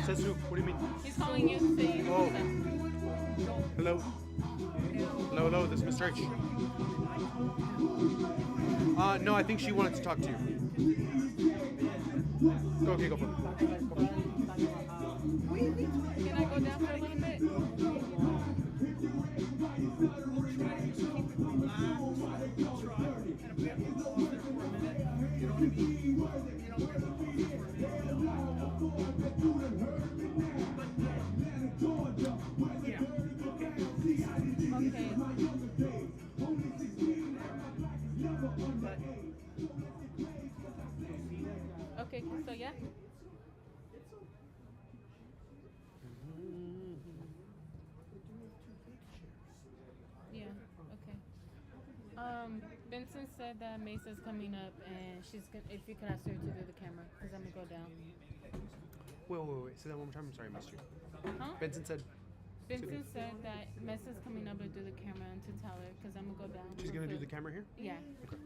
Says who? What do you mean? He's calling you to say you Oh. Hello? Hello, hello, this is Mr. H. No, I think she wanted to talk to you. Okay, go for it. Can I go down for a little bit? Okay, so yeah. Yeah, okay. Vincent said that Mesa's coming up and she's gonna, if you could ask her to do the camera, because I'm gonna go down. Wait. Say that one more time. I'm sorry, I missed you. Huh? Vincent said that Mesa's coming up to do the camera and to tell her, because I'm gonna go down. she's going to do the camera here? Yeah. Okay.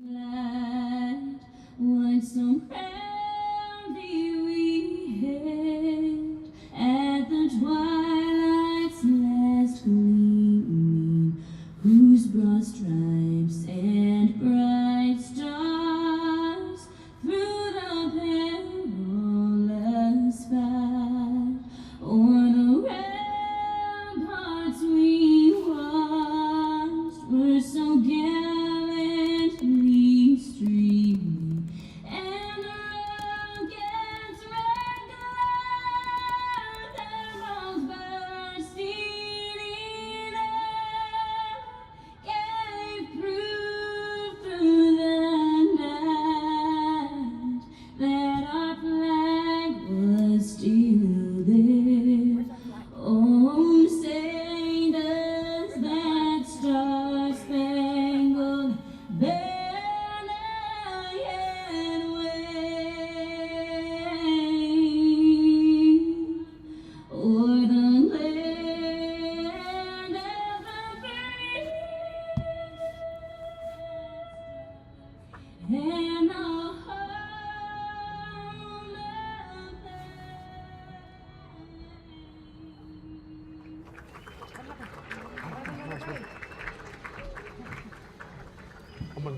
Land, why so proudly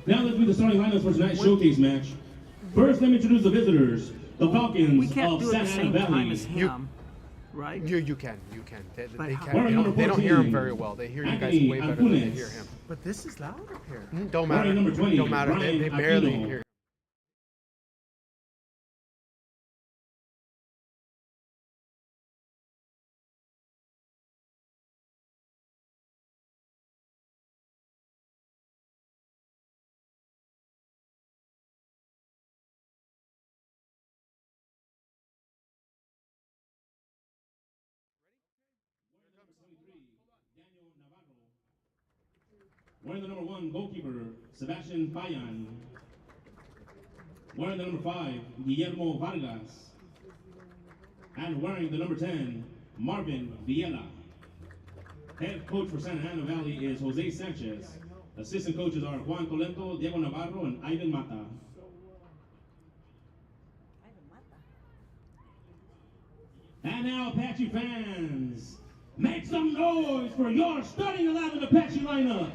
Now let's do the starting lineups for tonight's showcase match. First, let me introduce the visitors, the Falcons We can't of do it at Santa the Ana same time Valley. as him, right? You can. They But how- can't. They don't hear him 14, very well. They hear you guys Anthony way better than they Antunes. hear him. But this is loud up here. Don't Wearing matter. number 20, Don't matter. They Brian barely Aquino. hear him. Wearing the number 1 goalkeeper, Sebastian Payan. Wearing the number 5, Guillermo Vargas. And wearing the number 10, Marvin Villela. Head coach for Santa Ana Valley is Jose Sanchez. Assistant coaches are Juan Colento, Diego Navarro, and Ivan Mata. And now, Apache fans, make some noise for your starting 11 Apache lineup.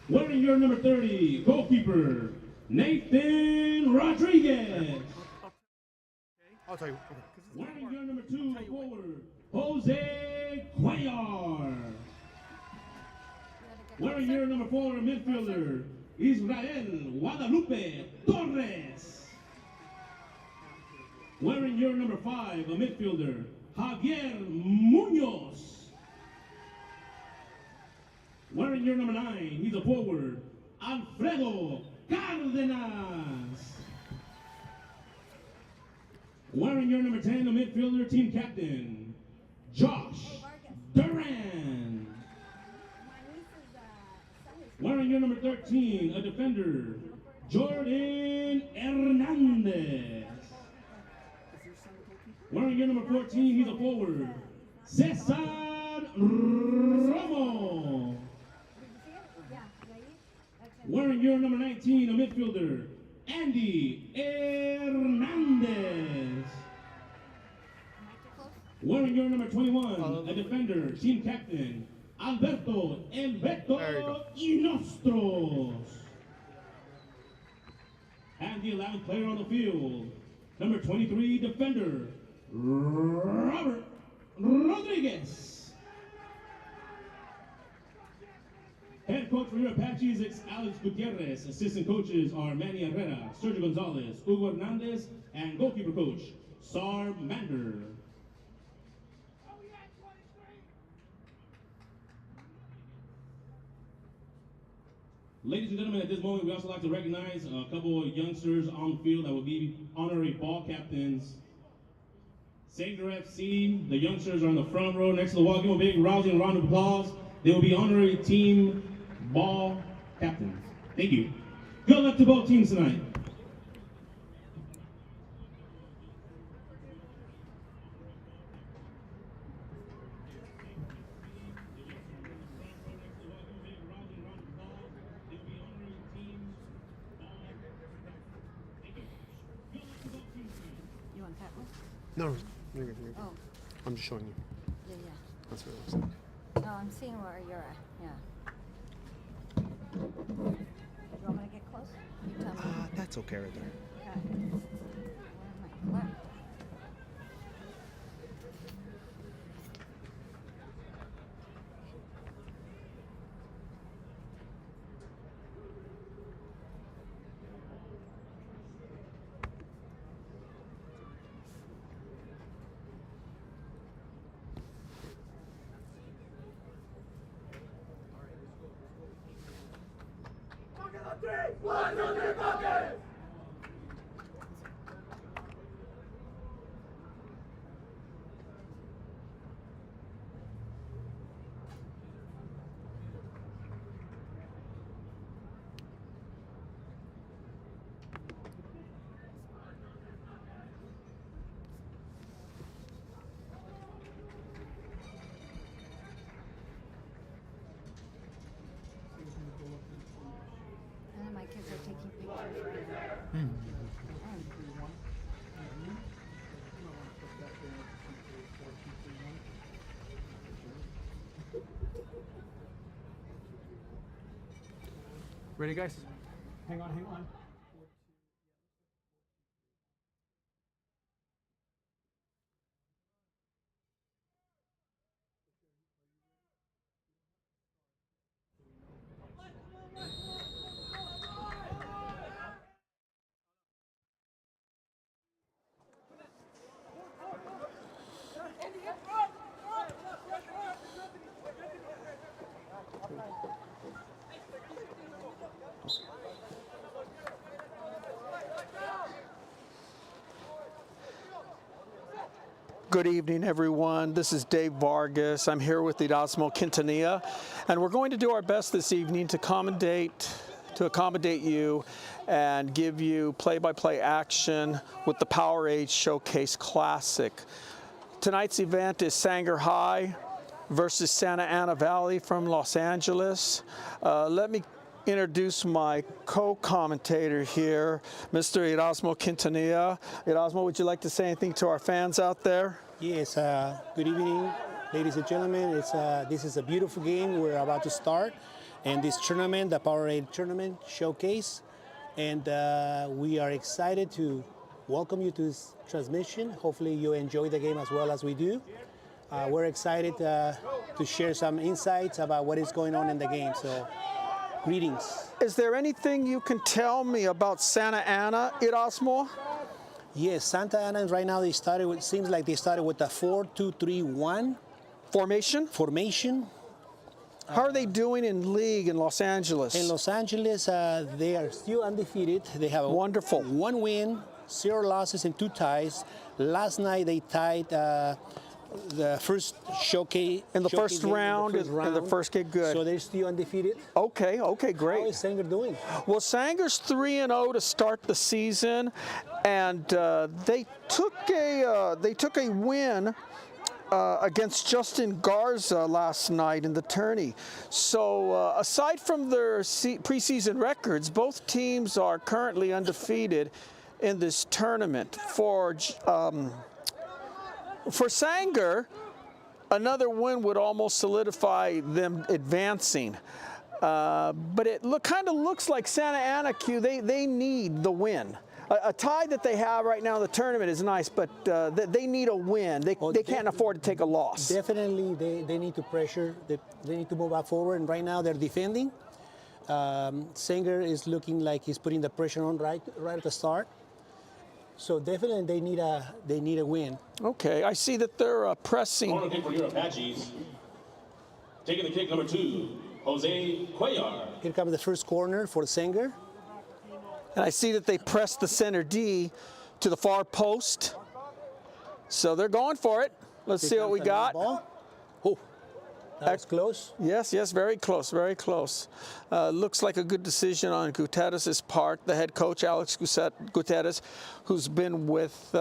Wearing your number 30, goalkeeper, Nathan Rodriguez. I'll tell you. Wearing your number 2, forward, Jose Cuellar. Wearing your number 4, midfielder, Israel Guadalupe Torres. Wearing your number 5, a midfielder, Javier Munoz. Wearing your number 9, he's a forward, Alfredo Cardenas. Wearing your number 10, a midfielder, team captain, Josh Duran. Wearing your number 13, a defender, Jordan Hernandez. Wearing your number 14, he's a forward, Cesar Romo. Wearing your number 19, a midfielder, Andy Hernandez. Wearing your number 21, a defender, team captain, Alberto There you Alberto go. Inostros. And the 11th player on the field, number 23, defender, Robert Rodriguez. Head coach for your Apaches is Alex Gutierrez. Assistant coaches are Manny Herrera, Sergio Gonzalez, Hugo Hernandez, and goalkeeper coach, Sar Mander. Ladies and gentlemen, at this moment, we also like to recognize a couple of youngsters on the field that will be honorary ball captains. Sanger FC, the youngsters are on the front row next to the wall. Give them a big rousing round of applause. They will be honorary team ball captains. Thank you. Good luck to both teams tonight. You want that one? No, you're good. Oh, I'm just showing you. yeah, yeah. That's what it looks like. Oh, I'm seeing where you're at, yeah. You want me to get close? You tell me. That's okay right there. Okay. Where am I? Where? And then my kids are taking pictures right now. Ready, guys? Hang on, hang on. Good evening, everyone. This is Dave Vargas. I'm here with Erasmo Quintanilla, and we're going to do our best this evening to accommodate you and give you play-by-play action with the Powerade Showcase Classic. Tonight's event is Sanger High versus Santa Ana Valley from Los Angeles. Let me introduce my co-commentator here, Mr. Erasmo Quintanilla. Erasmo, would you like to say anything to our fans out there? Yes, good evening, ladies and gentlemen. This is a beautiful game we're about to start, and this tournament, the Powerade Tournament Showcase, and we are excited to welcome you to this transmission. Hopefully you enjoy the game as well as we do. We're excited to share some insights about what is going on in the game, so greetings. Is there anything you can tell me about Santa Ana, Erasmo? Yes, Santa Ana right now seems like they started with a 4-2-3-1 formation. How are they doing in league in Los Angeles? In Los Angeles, they are still undefeated. They have Wonderful. 1 win, 0 losses, and 2 ties. Last night they tied the first showcase in the showcase first game round, in the first game, good. So they're still undefeated. Okay, great. How is Sanger doing? Well, Sanger's 3-0 to start the season, and they took a win against Justin Garza last night in the tourney. So aside from their preseason records, both teams are currently undefeated in this tournament. For Sanger, another win would almost solidify them advancing. But it kind of looks like Santa Ana, they need the win. A tie that they have right now in the tournament is nice, but they need a win. They can't afford to take a loss. Definitely, they need to pressure. They need to move up forward, and right now they're defending. Sanger is looking like he's putting the pressure on right at the start. So definitely they need a win. Okay, I see that they're pressing. Corner kick for your Apaches. Taking the kick, number 2, Jose Cuellar. Here comes the first corner for Sanger. And I see that they pressed the center D to the far post. So they're going for it. Let's see what we got. Oh, that was close. Yes, very close, very close. Looks like a good decision on Gutierrez's part, the head coach, Alex Gutierrez, who's been with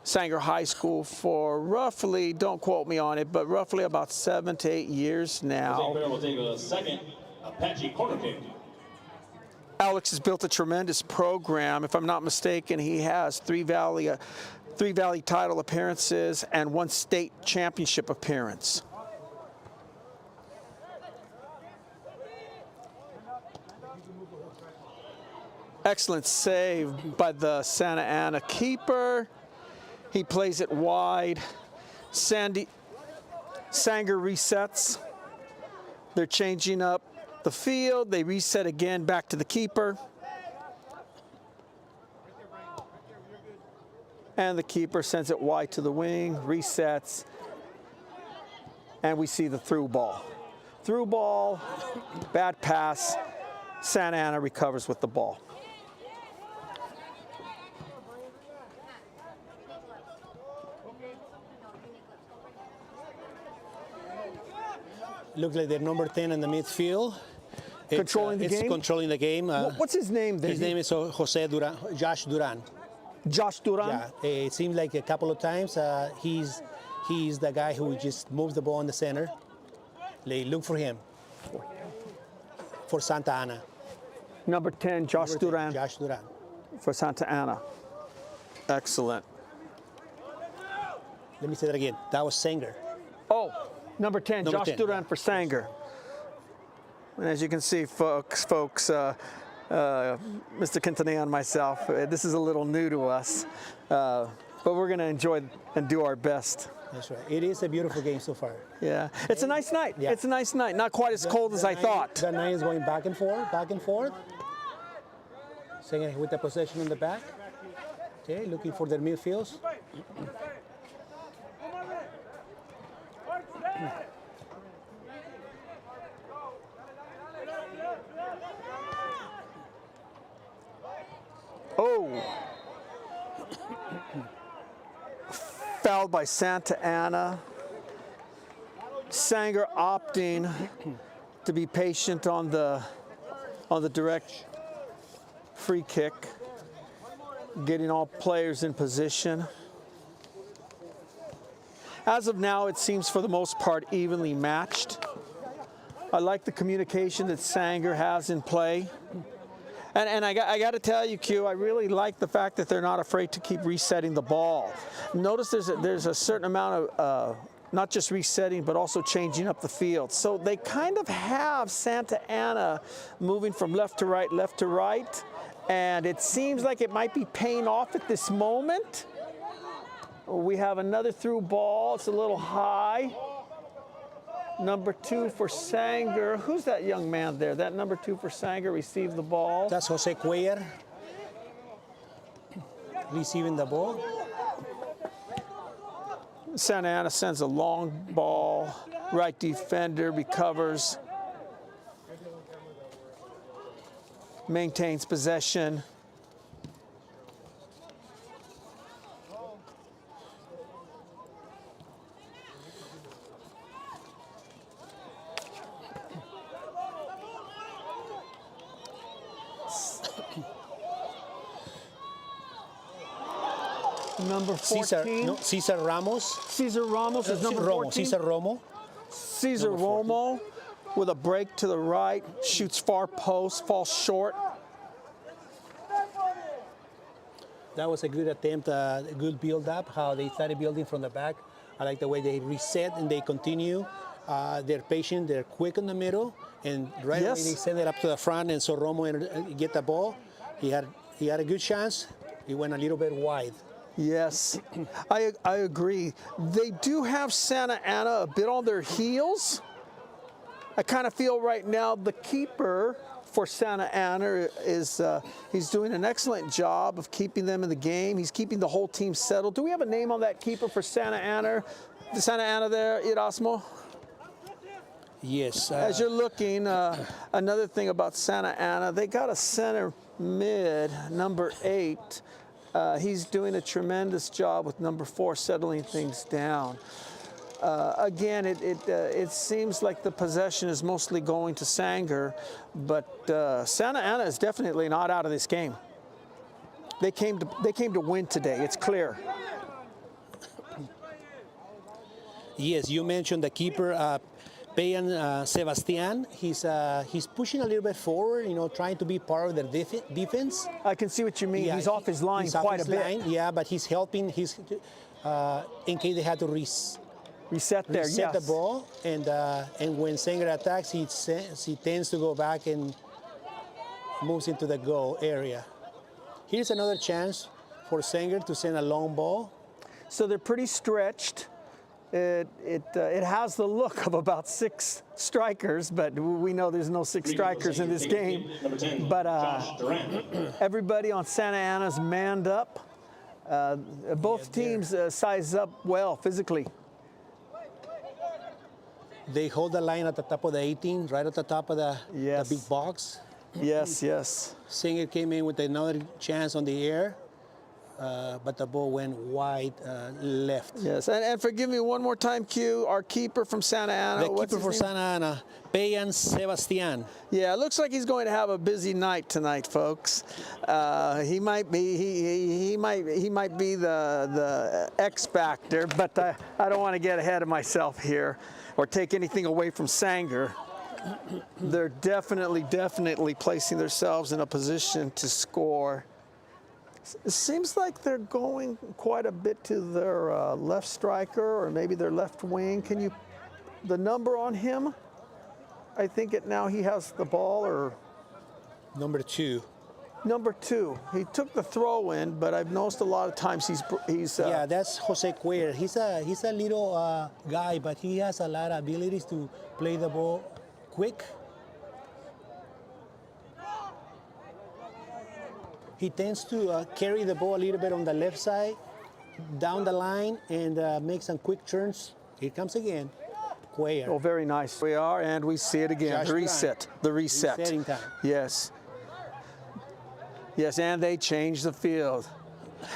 Sanger High School for roughly, don't quote me on it, but roughly about 7 to 8 years now. Jose Cuellar will take a second Apache corner kick. Alex has built a tremendous program. If I'm not mistaken, he has 3 Valley title appearances and 1 state championship appearance. Excellent save by the Santa Ana keeper. He plays it wide. Sanger resets. They're changing up the field. They reset again back to the keeper. And the keeper sends it wide to the wing, resets, and we see the through ball. Through ball, bad pass. Santa Ana recovers with the ball. Looks like they're number 10 in the midfield. Controlling the game? Controlling the game. What's his name then? His name is Josh Duran. Josh Duran? Yeah, it seems like a couple of times he's the guy who just moves the ball in the center. They look for him. For Santa Ana. Number 10, Josh Duran. Josh Duran. For Santa Ana. Excellent. Let me say that again. That was Sanger. Oh, number 10, Josh 10, Duran yeah. for Sanger. And as you can see, folks, Mr. Quintanilla and myself, this is a little new to us, but we're going to enjoy and do our best. That's right. It is a beautiful game so far. Yeah, it's a nice night. Yeah. It's a nice night. Not quite as cold as I thought. The night is going back and forth, back and forth. Sanger with the possession in the back. Okay, looking for their midfields. Oh. Fouled by Santa Ana. Sanger opting to be patient on the direct free kick, getting all players in position. As of now, it seems for the most part evenly matched. I like the communication that Sanger has in play. And I got to tell you, Q, I really like the fact that they're not afraid to keep resetting the ball. Notice there's a certain amount of not just resetting, but also changing up the field. So they kind of have Santa Ana moving from left to right, and it seems like it might be paying off at this moment. We have another through ball. It's a little high. Number 2 for Sanger. Who's that young man there? That number 2 for Sanger received the ball. That's Jose Cuellar receiving the ball. Santa Ana sends a long ball. Right defender recovers. Maintains possession. Number 14. Cesar Ramos. Cesar Ramos is number 14. Cesar Romo. Cesar Romo with a break to the right, shoots far post, falls short. That was a good attempt, a good build-up, how they started building from the back. I like the way they reset and they continue. They're patient, they're quick in the middle, and right away they send it up to the front, and so Romo get the ball. He had a good chance. He went a little bit wide. Yes, I agree. They do have Santa Ana a bit on their heels. I kind of feel right now the keeper for Santa Ana is he's doing an excellent job of keeping them in the game. He's keeping the whole team settled. Do we have a name on that keeper for Santa Ana? Santa Ana there, Erasmo? Yes. As you're looking, another thing about Santa Ana, they got a center mid, number 8. He's doing a tremendous job with number 4 settling things down. Again, it seems like the possession is mostly going to Sanger, but Santa Ana is definitely not out of this game. They came to win today. It's clear. Yes, you mentioned the keeper, Payan Sebastian. He's pushing a little bit forward, trying to be part of the defense. I can see what you mean. Yeah, he's off his line quite a bit. Yeah, but he's helping. He's in case they had to reset the ball, and when Sanger attacks, he tends to go back and moves into the goal area. Here's another chance for Sanger to send a long ball. So they're pretty stretched. It has the look of about 6 strikers, but we know there's no 6 strikers in this game. But everybody on Santa Ana's manned up. Both teams size up well physically. They hold the line at the top of the 18, right at the top of the big box. Yes, yes. Sanger came in with another chance on the air. But the ball went wide left. Yes, and forgive me one more time, Q, our keeper from Santa Ana. The keeper for Santa Ana, Payan Sebastian. Yeah, it looks like he's going to have a busy night tonight, folks. He might be the X factor, but I don't want to get ahead of myself here or take anything away from Sanger. They're definitely placing themselves in a position to score. It seems like they're going quite a bit to their left striker or maybe their left wing. The number on him? I think now he has the ball, or Number 2. number 2. He took the throw in, but I've noticed a lot of times he's Yeah, that's Jose Cuellar. He's a little guy, but he has a lot of abilities to play the ball quick. He tends to carry the ball a little bit on the left side, down the line, and make some quick turns. Here comes again, Cuellar. Oh, very nice. We are, and we see it again. Josh The reset. The reset. Resetting time. Yes. Yes, and they change the field.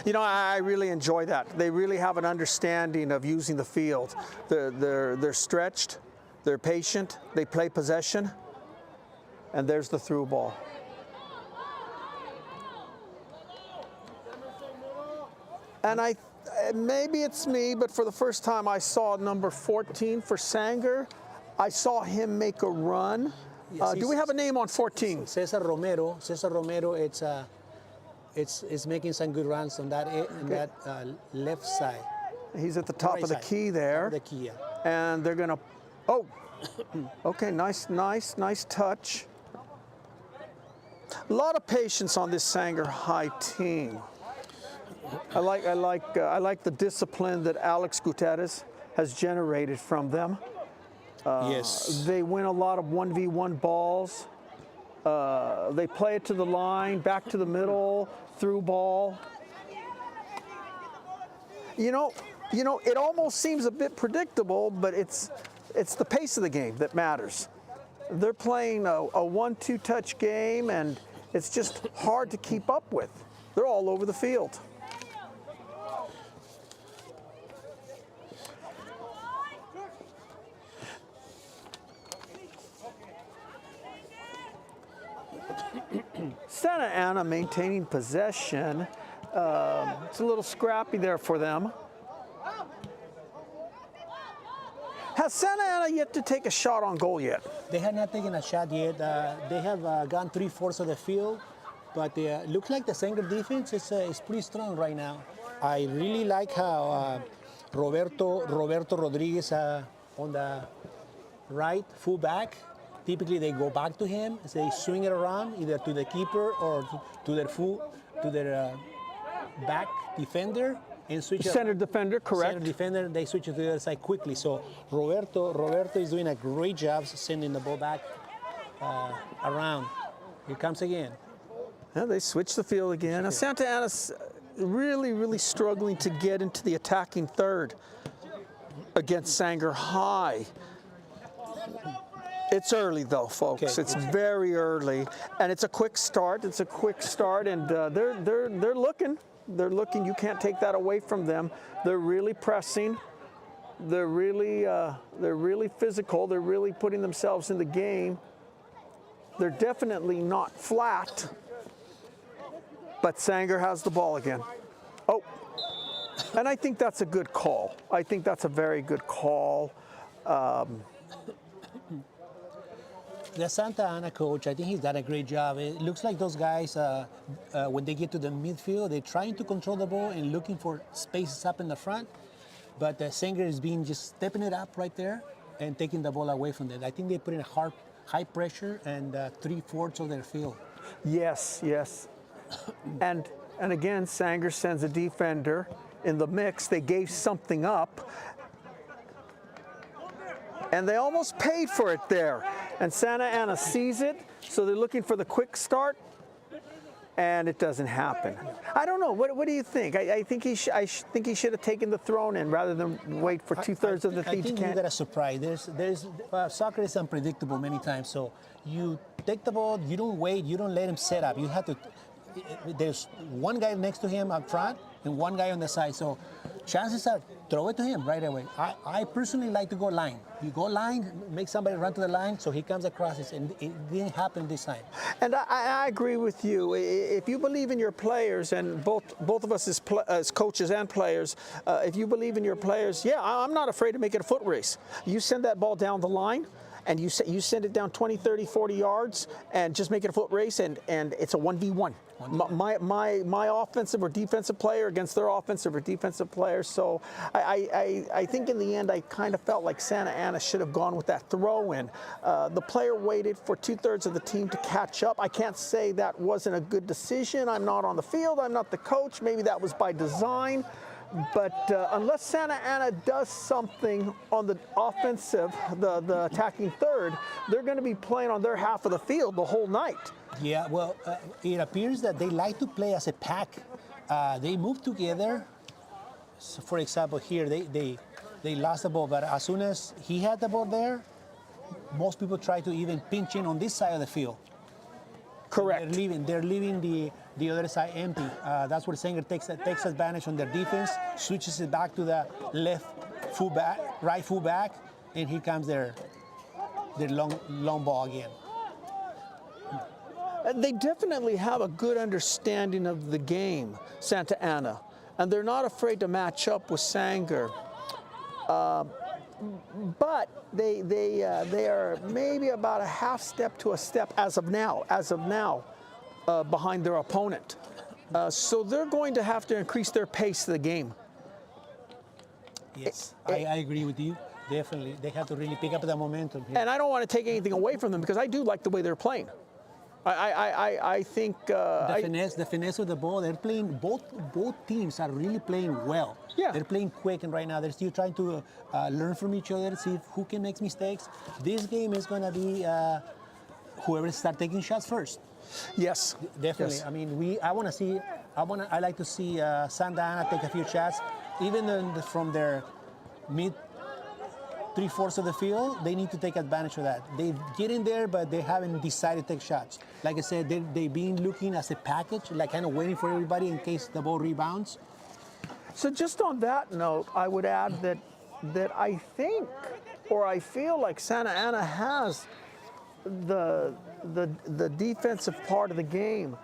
You know, I really enjoy that. They really have an understanding of using the field. They're stretched, they're patient, they play possession, and there's the through ball. And maybe it's me, but for the first time I saw number 14 for Sanger. I saw him make a run. Yes, Do we have a name on 14? Cesar Romero. Cesar Romero. It's making some good runs on that left side. He's at the top Right of the side. key there. The key. Yeah. And they're gonna, oh, okay, nice touch. A lot of patience on this Sanger High team. I like the discipline that Alex Gutierrez has generated from them. Yes. They win a lot of 1v1 balls. They play it to the line, back to the middle, through ball. You know, it almost seems a bit predictable, but it's the pace of the game that matters. They're playing a 1-2 touch game, and it's just hard to keep up with. They're all over the field. Santa Ana maintaining possession. It's a little scrappy there for them. Has Santa Ana yet to take a shot on goal yet? They have not taken a shot yet. They have gone 3/4 of the field, but it looks like the Sanger defense is pretty strong right now. I really like how Roberto Rodriguez on the right fullback. Typically, they go back to him, so they swing it around either to the keeper or to their back defender and switch it. Center defender, correct. Center defender, they switch it to the other side quickly. So Roberto is doing a great job sending the ball back around. Here comes again. Yeah, they switch the field again. Now, Santa Ana's really struggling to get into the attacking third against Sanger High. It's early though, folks. Okay. It's very early, and it's a quick start. And they're looking. They're looking. You can't take that away from them. They're really pressing. They're really physical. They're really putting themselves in the game. They're definitely not flat. But Sanger has the ball again. Oh, and I think that's a good call. I think that's a very good call. The Santa Ana coach, I think he's done a great job. It looks like those guys, when they get to the midfield, they're trying to control the ball and looking for spaces up in the front. But Sanger is just stepping it up right there and taking the ball away from them. I think they put in a high pressure and 3/4 of their field. Yes. And again, Sanger sends a defender in the mix. They gave something up. And they almost paid for it there. And Santa Ana sees it, so they're looking for the quick start, and it doesn't happen. I don't know. What do you think? I think he should have taken the throw in rather than wait for 2/3 of the I think you got a surprise. Soccer is unpredictable many times. So you take the ball, you don't wait, you don't let him set up. You have to. There's one guy next to him up front and one guy on the side. So chances are throw it to him right away. I personally like to go line. You go line, make somebody run to the line, so he comes across it, and it didn't happen this time. And I agree with you. If you believe in your players, and both of us as coaches and players, if you believe in your players, yeah, I'm not afraid to make it a foot race. You send that ball down the line, and you send it down 20, 30, 40 yards and just make it a foot race, and it's a 1v1. My offensive or defensive player against their offensive or defensive player. So I think in the end I kind of felt like Santa Ana should have gone with that throw in. The player waited for 2/3 of the team to catch up. I can't say that wasn't a good decision. I'm not on the field. I'm not the coach. Maybe that was by design. But unless Santa Ana does something on the offensive, the attacking third, they're going to be playing on their half of the field the whole night. Yeah, well, it appears that they like to play as a pack. They move together. So for example, here they lost the ball, but as soon as he had the ball there, most people try to even pinch in on this side of the field. Correct. They're leaving the other side empty. That's where Sanger takes advantage on their defense, switches it back to the left fullback, right fullback, and here comes their long ball again. They definitely have a good understanding of the game, Santa Ana, and they're not afraid to match up with Sanger. But they are maybe about a half step to a step as of now, behind their opponent. So they're going to have to increase their pace of the game. Yes, I agree with you. Definitely, they have to really pick up the momentum here. And I don't want to take anything away from them because I do like the way they're playing. I think the finesse of the ball. They're playing. Both teams are really playing well. Yeah. They're playing quick, and right now they're still trying to learn from each other, see who can make mistakes. This game is gonna be whoever start taking shots first. yes, Definitely. yes. I mean, I like to see Santa Ana take a few shots, even from their mid 3/4 of the field. They need to take advantage of that. They get in there, but they haven't decided to take shots. Like I said, they've been looking as a package, like kind of waiting for everybody in case the ball rebounds. So just on that note, I would add that I think, or I feel like Santa Ana has the defensive part of the game,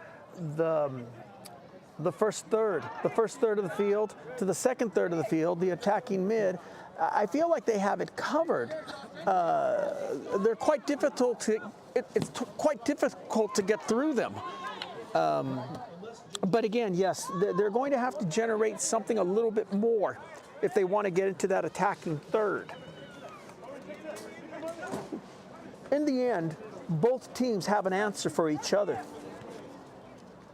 the first third of the field to the second third of the field, the attacking mid. I feel like they have it covered. They're quite difficult to. It's quite difficult to get through them. But again, yes, they're going to have to generate something a little bit more if they want to get into that attacking third. In the end, both teams have an answer for each other.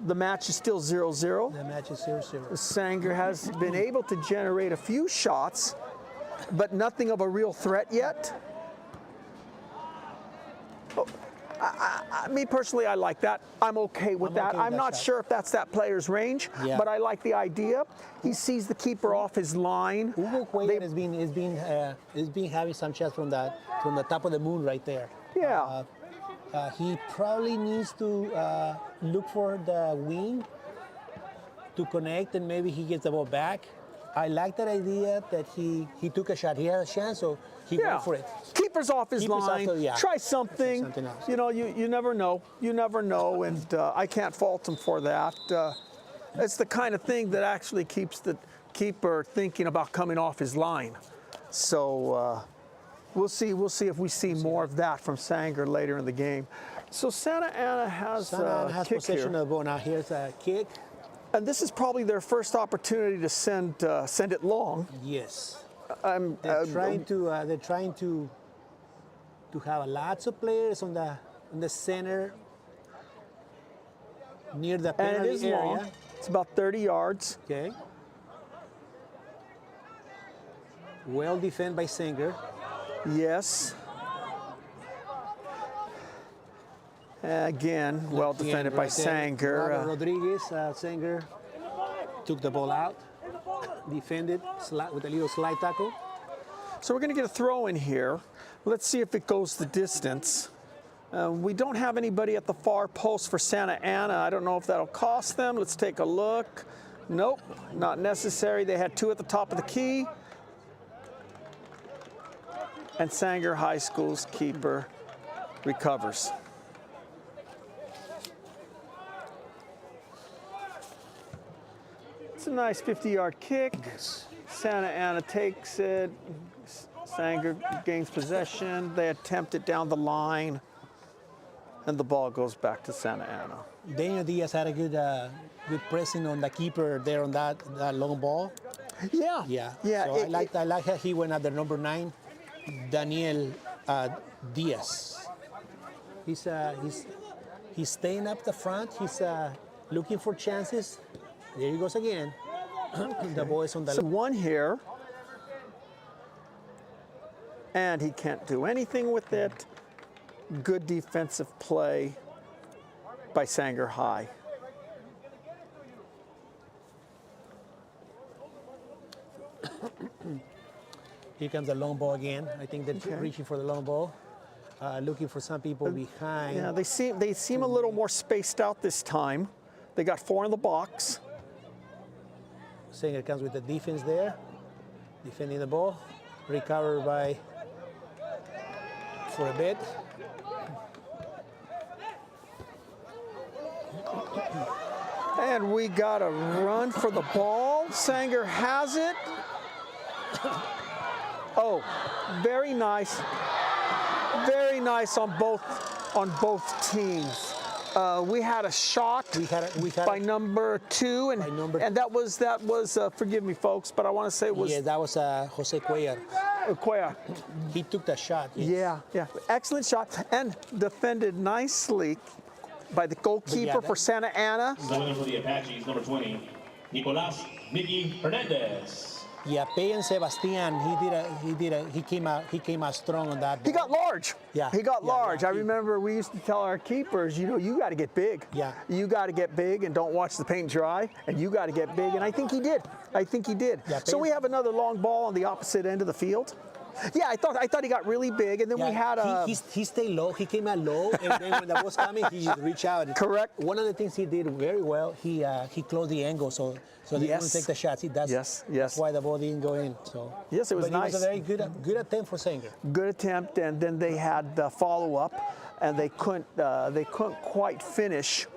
The match is still 0-0. The match is 0-0. Sanger has been able to generate a few shots, but nothing of a real threat yet. Me personally, I like that. I'm okay with that. okay with I'm that not shot. sure if that's that player's range, Yeah. but I like the idea. He sees the keeper off his line. Hugo Cuellar has been having some shots from the top of the moon right there. Yeah. He probably needs to look for the wing to connect, and maybe he gets the ball back. I like that idea that he took a shot. He had a chance, so he went for it. Keeper's off his Keeper's line. off the- yeah. Try something. Something else. You know, you never know. You never know, and I can't fault him for that. It's the kind of thing that actually keeps the keeper thinking about coming off his line. So we'll see. We'll see if we see more of that from Sanger later in the game. So Santa Ana has kick possession here. of the ball. Now here's a kick. And this is probably their first opportunity to send it long. Yes. I'm They're trying to have lots of players on the center near the and penalty it is area. long. It's about 30 yards. Okay. Well defended by Sanger. Yes. Again, well defended by right there. Sanger. Robert Rodriguez, Sanger took the ball out, defended with a little slide tackle. So we're going to get a throw in here. Let's see if it goes the distance. We don't have anybody at the far post for Santa Ana. I don't know if that'll cost them. Let's take a look. Nope, not necessary. They had two at the top of the key. And Sanger High School's keeper recovers. It's a nice 50-yard kick. Santa Ana takes it. Sanger gains possession. They attempt it down the line, and the ball goes back to Santa Ana. Daniel Diaz had a good pressing on the keeper there on that long ball. Yeah. Yeah. Yeah. So I like how he went at the number 9, Daniel Diaz. He's staying up the front. He's looking for chances. There he goes again. The ball is on the So one here, and he can't do anything with it. Good defensive play by Sanger High. Here comes the long ball again. I think they're reaching for the long ball, looking for some people behind. Yeah, they seem a little more spaced out this time. They got 4 in the box. Sanger comes with the defense there, defending the ball, recovered by for a bit. And we got a run for the ball. Sanger has it. Oh, very nice. Very nice on both teams. We had a shot by number 2, and that was forgive me, folks, but I want to say it was. Yeah, that was Jose Cuellar. Cuellar. He took the shot. Yes. Yeah. Excellent shot, and defended nicely by the goalkeeper for Santa Ana. Coming in for the Apaches, number 20, Nicolas Miggy Hernandez. Yeah, Pay and Sebastian, he came out strong on that ball. He got large. Yeah. He got large. Yeah. I remember we used to tell our keepers, you got to get big. Yeah. You got to get big and don't watch the paint dry, and you got to get big, and I think he did. Yeah, So we have another long ball on the opposite end of the field. Yeah, I thought he got really big, and then we had a. He stayed low. He came out low, and then when the ball was coming, he just reached out. Correct. One of the things he did very well, he closed the angle, so they didn't take the shots. That's why the ball didn't go in. So yes, it was nice. It was a very good attempt for Sanger. Good attempt, and then they had the follow up, and they couldn't quite finish.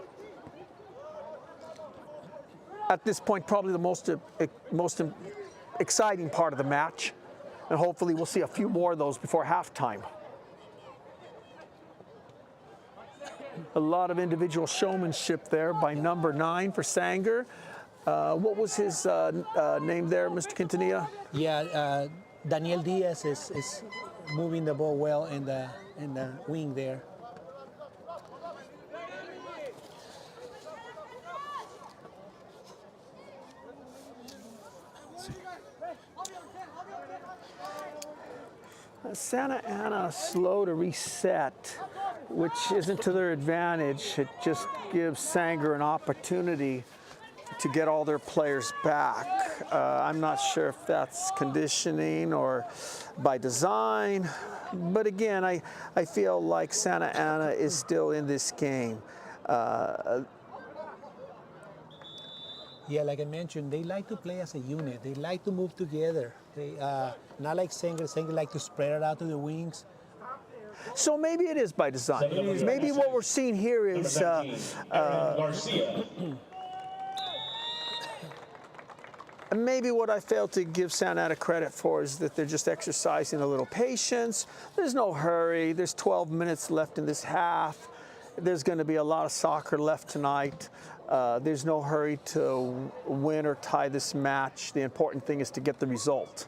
At this point, probably the most exciting part of the match. And hopefully we'll see a few more of those before halftime. A lot of individual showmanship there by number 9 for Sanger. What was his name there, Mr. Quintanilla? Yeah, Daniel Diaz is moving the ball well in the wing there. Santa Ana slow to reset, which isn't to their advantage. It just gives Sanger an opportunity to get all their players back. I'm not sure if that's conditioning or by design, but again, I feel like Santa Ana is still in this game. Yeah, like I mentioned, they like to play as a unit. They like to move together. They not like Sanger. Sanger like to spread it out to the wings. So maybe it is by design. Maybe what we're seeing here is Garcia. maybe what I failed to give Santa Ana credit for is that they're just exercising a little patience. There's no hurry. There's 12 minutes left in this half. There's going to be a lot of soccer left tonight. There's no hurry to win or tie this match. The important thing is to get the result.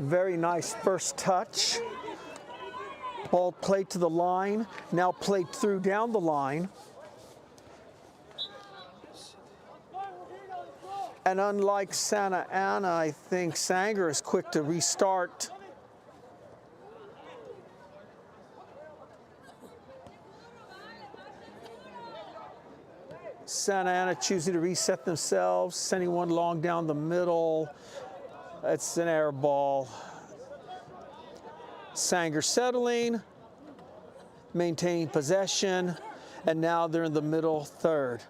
Very nice first touch. Ball played to the line, now played through down the line. And unlike Santa Ana, I think Sanger is quick to restart. Santa Ana choosing to reset themselves, sending one long down the middle. It's an air ball. Sanger settling, maintaining possession, and now they're in the middle third.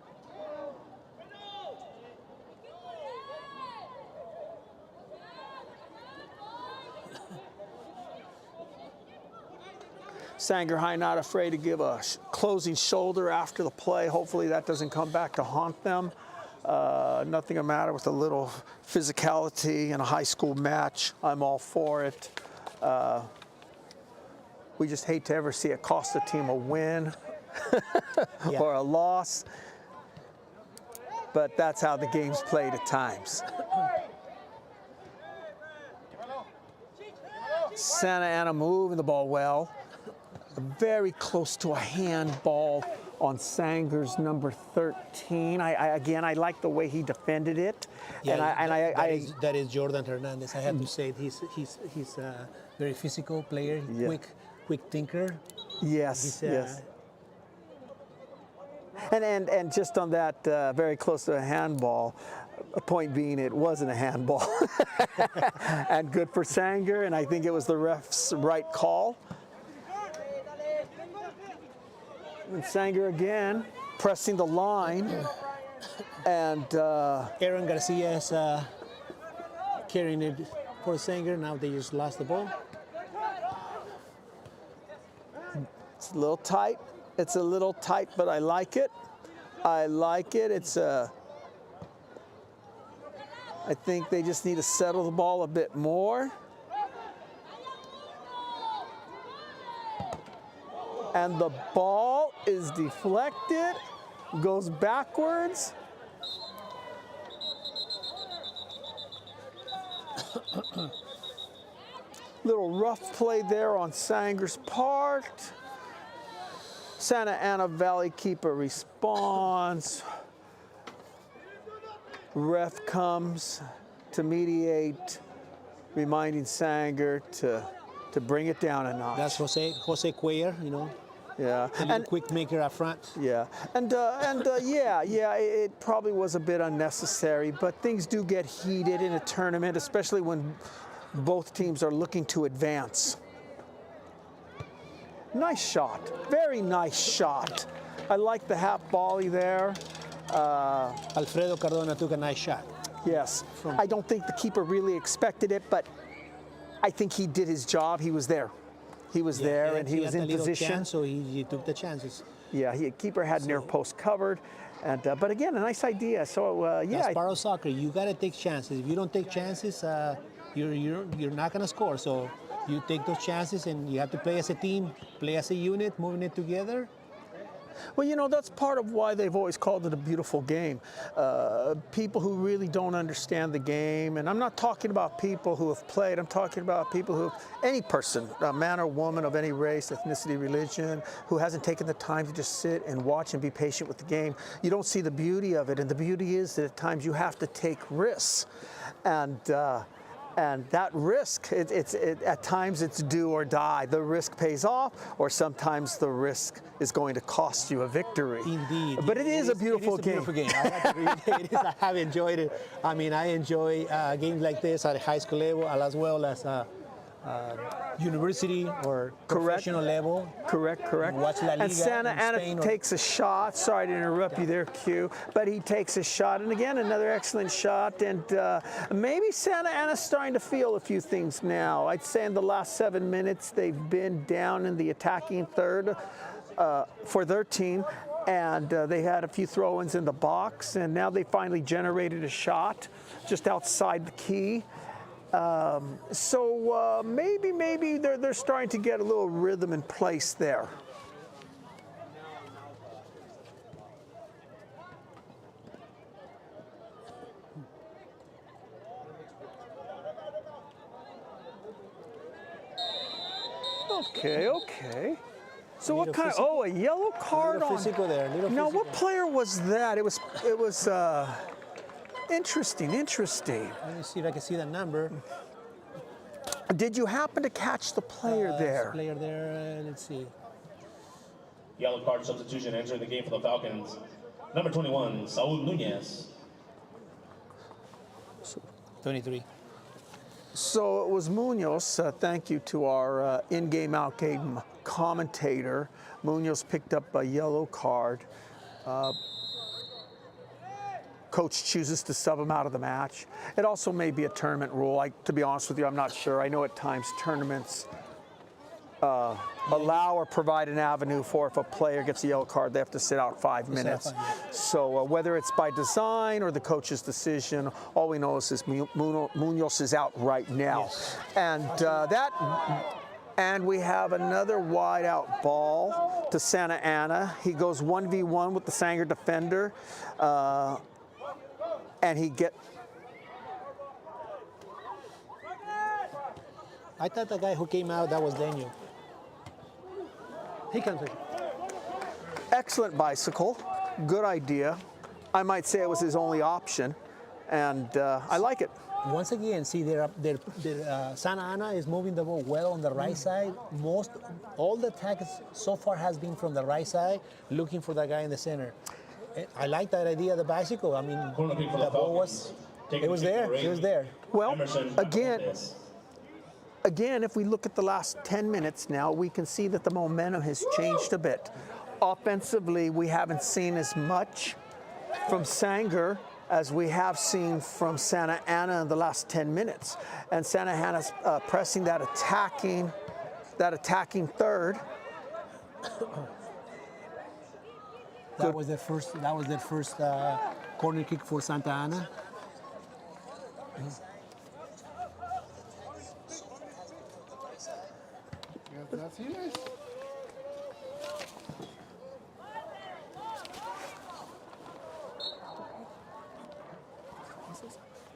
Sanger High not afraid to give a closing shoulder after the play. Hopefully that doesn't come back to haunt them. Nothing the matter with a little physicality in a high school match. I'm all for it. We just hate to ever see it cost a team a win or a loss. But that's how the game's played at times. Santa Ana moving the ball well. Very close to a handball on Sanger's number 13. Again, I like the way he defended it. Yeah, that is Jordan Hernandez. I have to say he's a very physical player, quick thinker. Yes, yes. And just on that, very close to a handball, a point being it wasn't a handball. And good for Sanger, and I think it was the ref's right call. And Sanger again, pressing the line. And Aaron Garcia is carrying it for Sanger. Now they just lost the ball. It's a little tight. It's a little tight, but I like it. I like it. I think they just need to settle the ball a bit more. And the ball is deflected, goes backwards. Little rough play there on Sanger's part. Santa Ana Valley keeper responds. Ref comes to mediate, reminding Sanger to bring it down a notch. That's Jose Cuellar, you know. Yeah, and quick maker up front. Yeah, it probably was a bit unnecessary, but things do get heated in a tournament, especially when both teams are looking to advance. Nice shot, very nice shot. I like the half volley there. Alfredo Cardona took a nice shot. Yes, I don't think the keeper really expected it, but I think he did his job. He was there. He was there, and he was in position. Chance, so he took the chances. Yeah, keeper had near post covered, and but again, a nice idea. So yeah, that's part of soccer. You got to take chances. If you don't take chances, you're not gonna score. So you take those chances, and you have to play as a team, play as a unit, moving it together. Well, you know, that's part of why they've always called it a beautiful game. People who really don't understand the game, and I'm not talking about people who have played, I'm talking about people who, any person, man or woman of any race, ethnicity, religion, who hasn't taken the time to just sit and watch and be patient with the game. You don't see the beauty of it, and the beauty is that at times you have to take risks. And that risk, at times it's do or die. The risk pays off, or sometimes the risk is going to cost you a victory. Indeed. But it is a beautiful game. Beautiful game. I have to agree. It is. I have enjoyed it. I mean, I enjoy games like this at a high school level as well as university or professional level. Correct. Watch La Liga and Santa Ana takes a shot. Sorry to interrupt you there, Q. But he takes a shot, and again, another excellent shot. And maybe Santa Ana's starting to feel a few things now. I'd say in the last 7 minutes, they've been down in the attacking third for their team. And they had a few throw-ins in the box, and now they finally generated a shot just outside the key. So maybe they're starting to get a little rhythm in place there. Okay. So what kind of, a yellow card on. Physical there. Now, what player was that? It was interesting. Let me see if I can see that number. Did you happen to catch the player there? Player there, let's see. Yellow card substitution entering the game for the Falcons. Number 21, Saul Nunez. 23. So it was Munoz. Thank you to our in-game, out-game commentator. Munoz picked up a yellow card. Coach chooses to sub him out of the match. It also may be a tournament rule. To be honest with you, I'm not sure. I know at times tournaments allow or provide an avenue for if a player gets a yellow card, they have to sit out 5 minutes. So whether it's by design or the coach's decision, all we know is Munoz is out right now. Yes. And we have another wide out ball to Santa Ana. He goes 1v1 with the Sanger defender, and he I thought the guy who came out, that was Daniel. He comes. Excellent bicycle, good idea. I might say it was his only option, and I like it. Once again, see, Santa Ana is moving the ball well on the right side. All the attack so far has been from the right side, looking for the guy in the center. I like that idea of the bicycle. I mean, the ball was there. It was there. Well, again, if we look at the last 10 minutes now, we can see that the momentum has changed a bit. Offensively, we haven't seen as much from Sanger as we have seen from Santa Ana in the last 10 minutes. And Santa Ana's pressing that attacking third. That was the first corner kick for Santa Ana. That's it.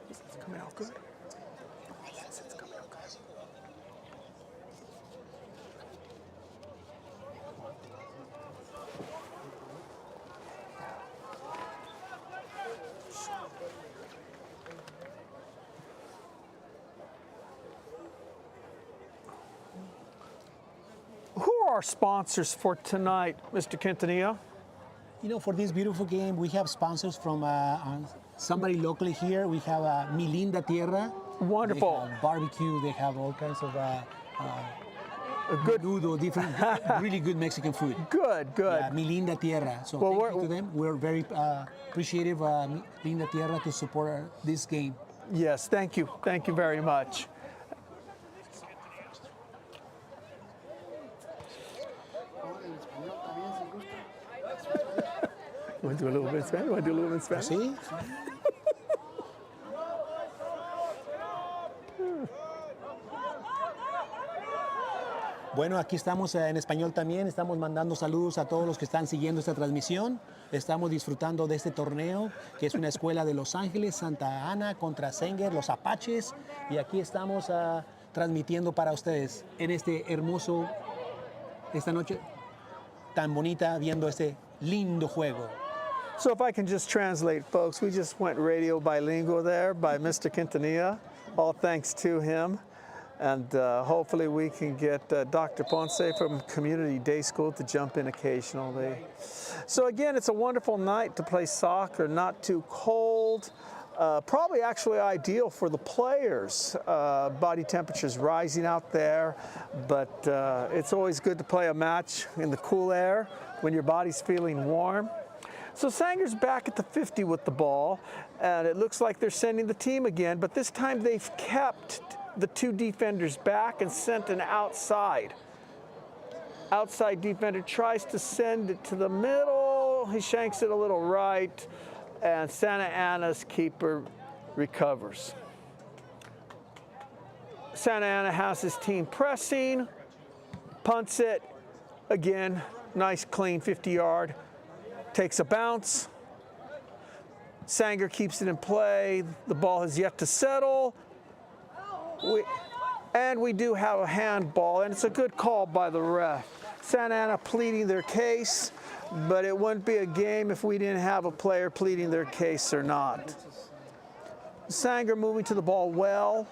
It's coming out good. Yes, it's coming out good. Who are our sponsors for tonight, Mr. Quintanilla? You know, for this beautiful game, we have sponsors from somebody locally here. We have Milinda Tierra. Wonderful. They have barbecue. They have all kinds of Good. menudo, different, really good Mexican food. Good. Yeah, Milinda Tierra. So Well, thank you to them. We're very appreciative, Milinda Tierra, to support this game. Yes, thank you. Thank you very much. You want to do a little bit in Spanish? You want to do a little bit in Spanish? ¿Sí? Bueno, aquí estamos en español también. Estamos mandando saludos a todos los que están siguiendo esta transmisión. Estamos disfrutando de este torneo, que es una escuela de Los Ángeles, Santa Ana contra Sanger, los Apaches. Y aquí estamos transmitiendo para ustedes en esta noche tan bonita, viendo este lindo juego. So if I can just translate, folks, we just went radio bilingual there by Mr. Quintanilla. All thanks to him. And hopefully we can get Dr. Ponce from Community Day School to jump in occasionally. So again, it's a wonderful night to play soccer, not too cold. Probably actually ideal for the players. Body temperature's rising out there, but it's always good to play a match in the cool air when your body's feeling warm. So Sanger's back at the 50 with the ball, and it looks like they're sending the team again, but this time they've kept the two defenders back and sent an outside. Outside defender tries to send it to the middle. He shanks it a little right, and Santa Ana's keeper recovers. Santa Ana has his team pressing, punts it, again, nice clean 50-yard, takes a bounce. Sanger keeps it in play. The ball has yet to settle. And we do have a handball, and it's a good call by the ref. Santa Ana pleading their case, but it wouldn't be a game if we didn't have a player pleading their case or not. Sanger moving to the ball well,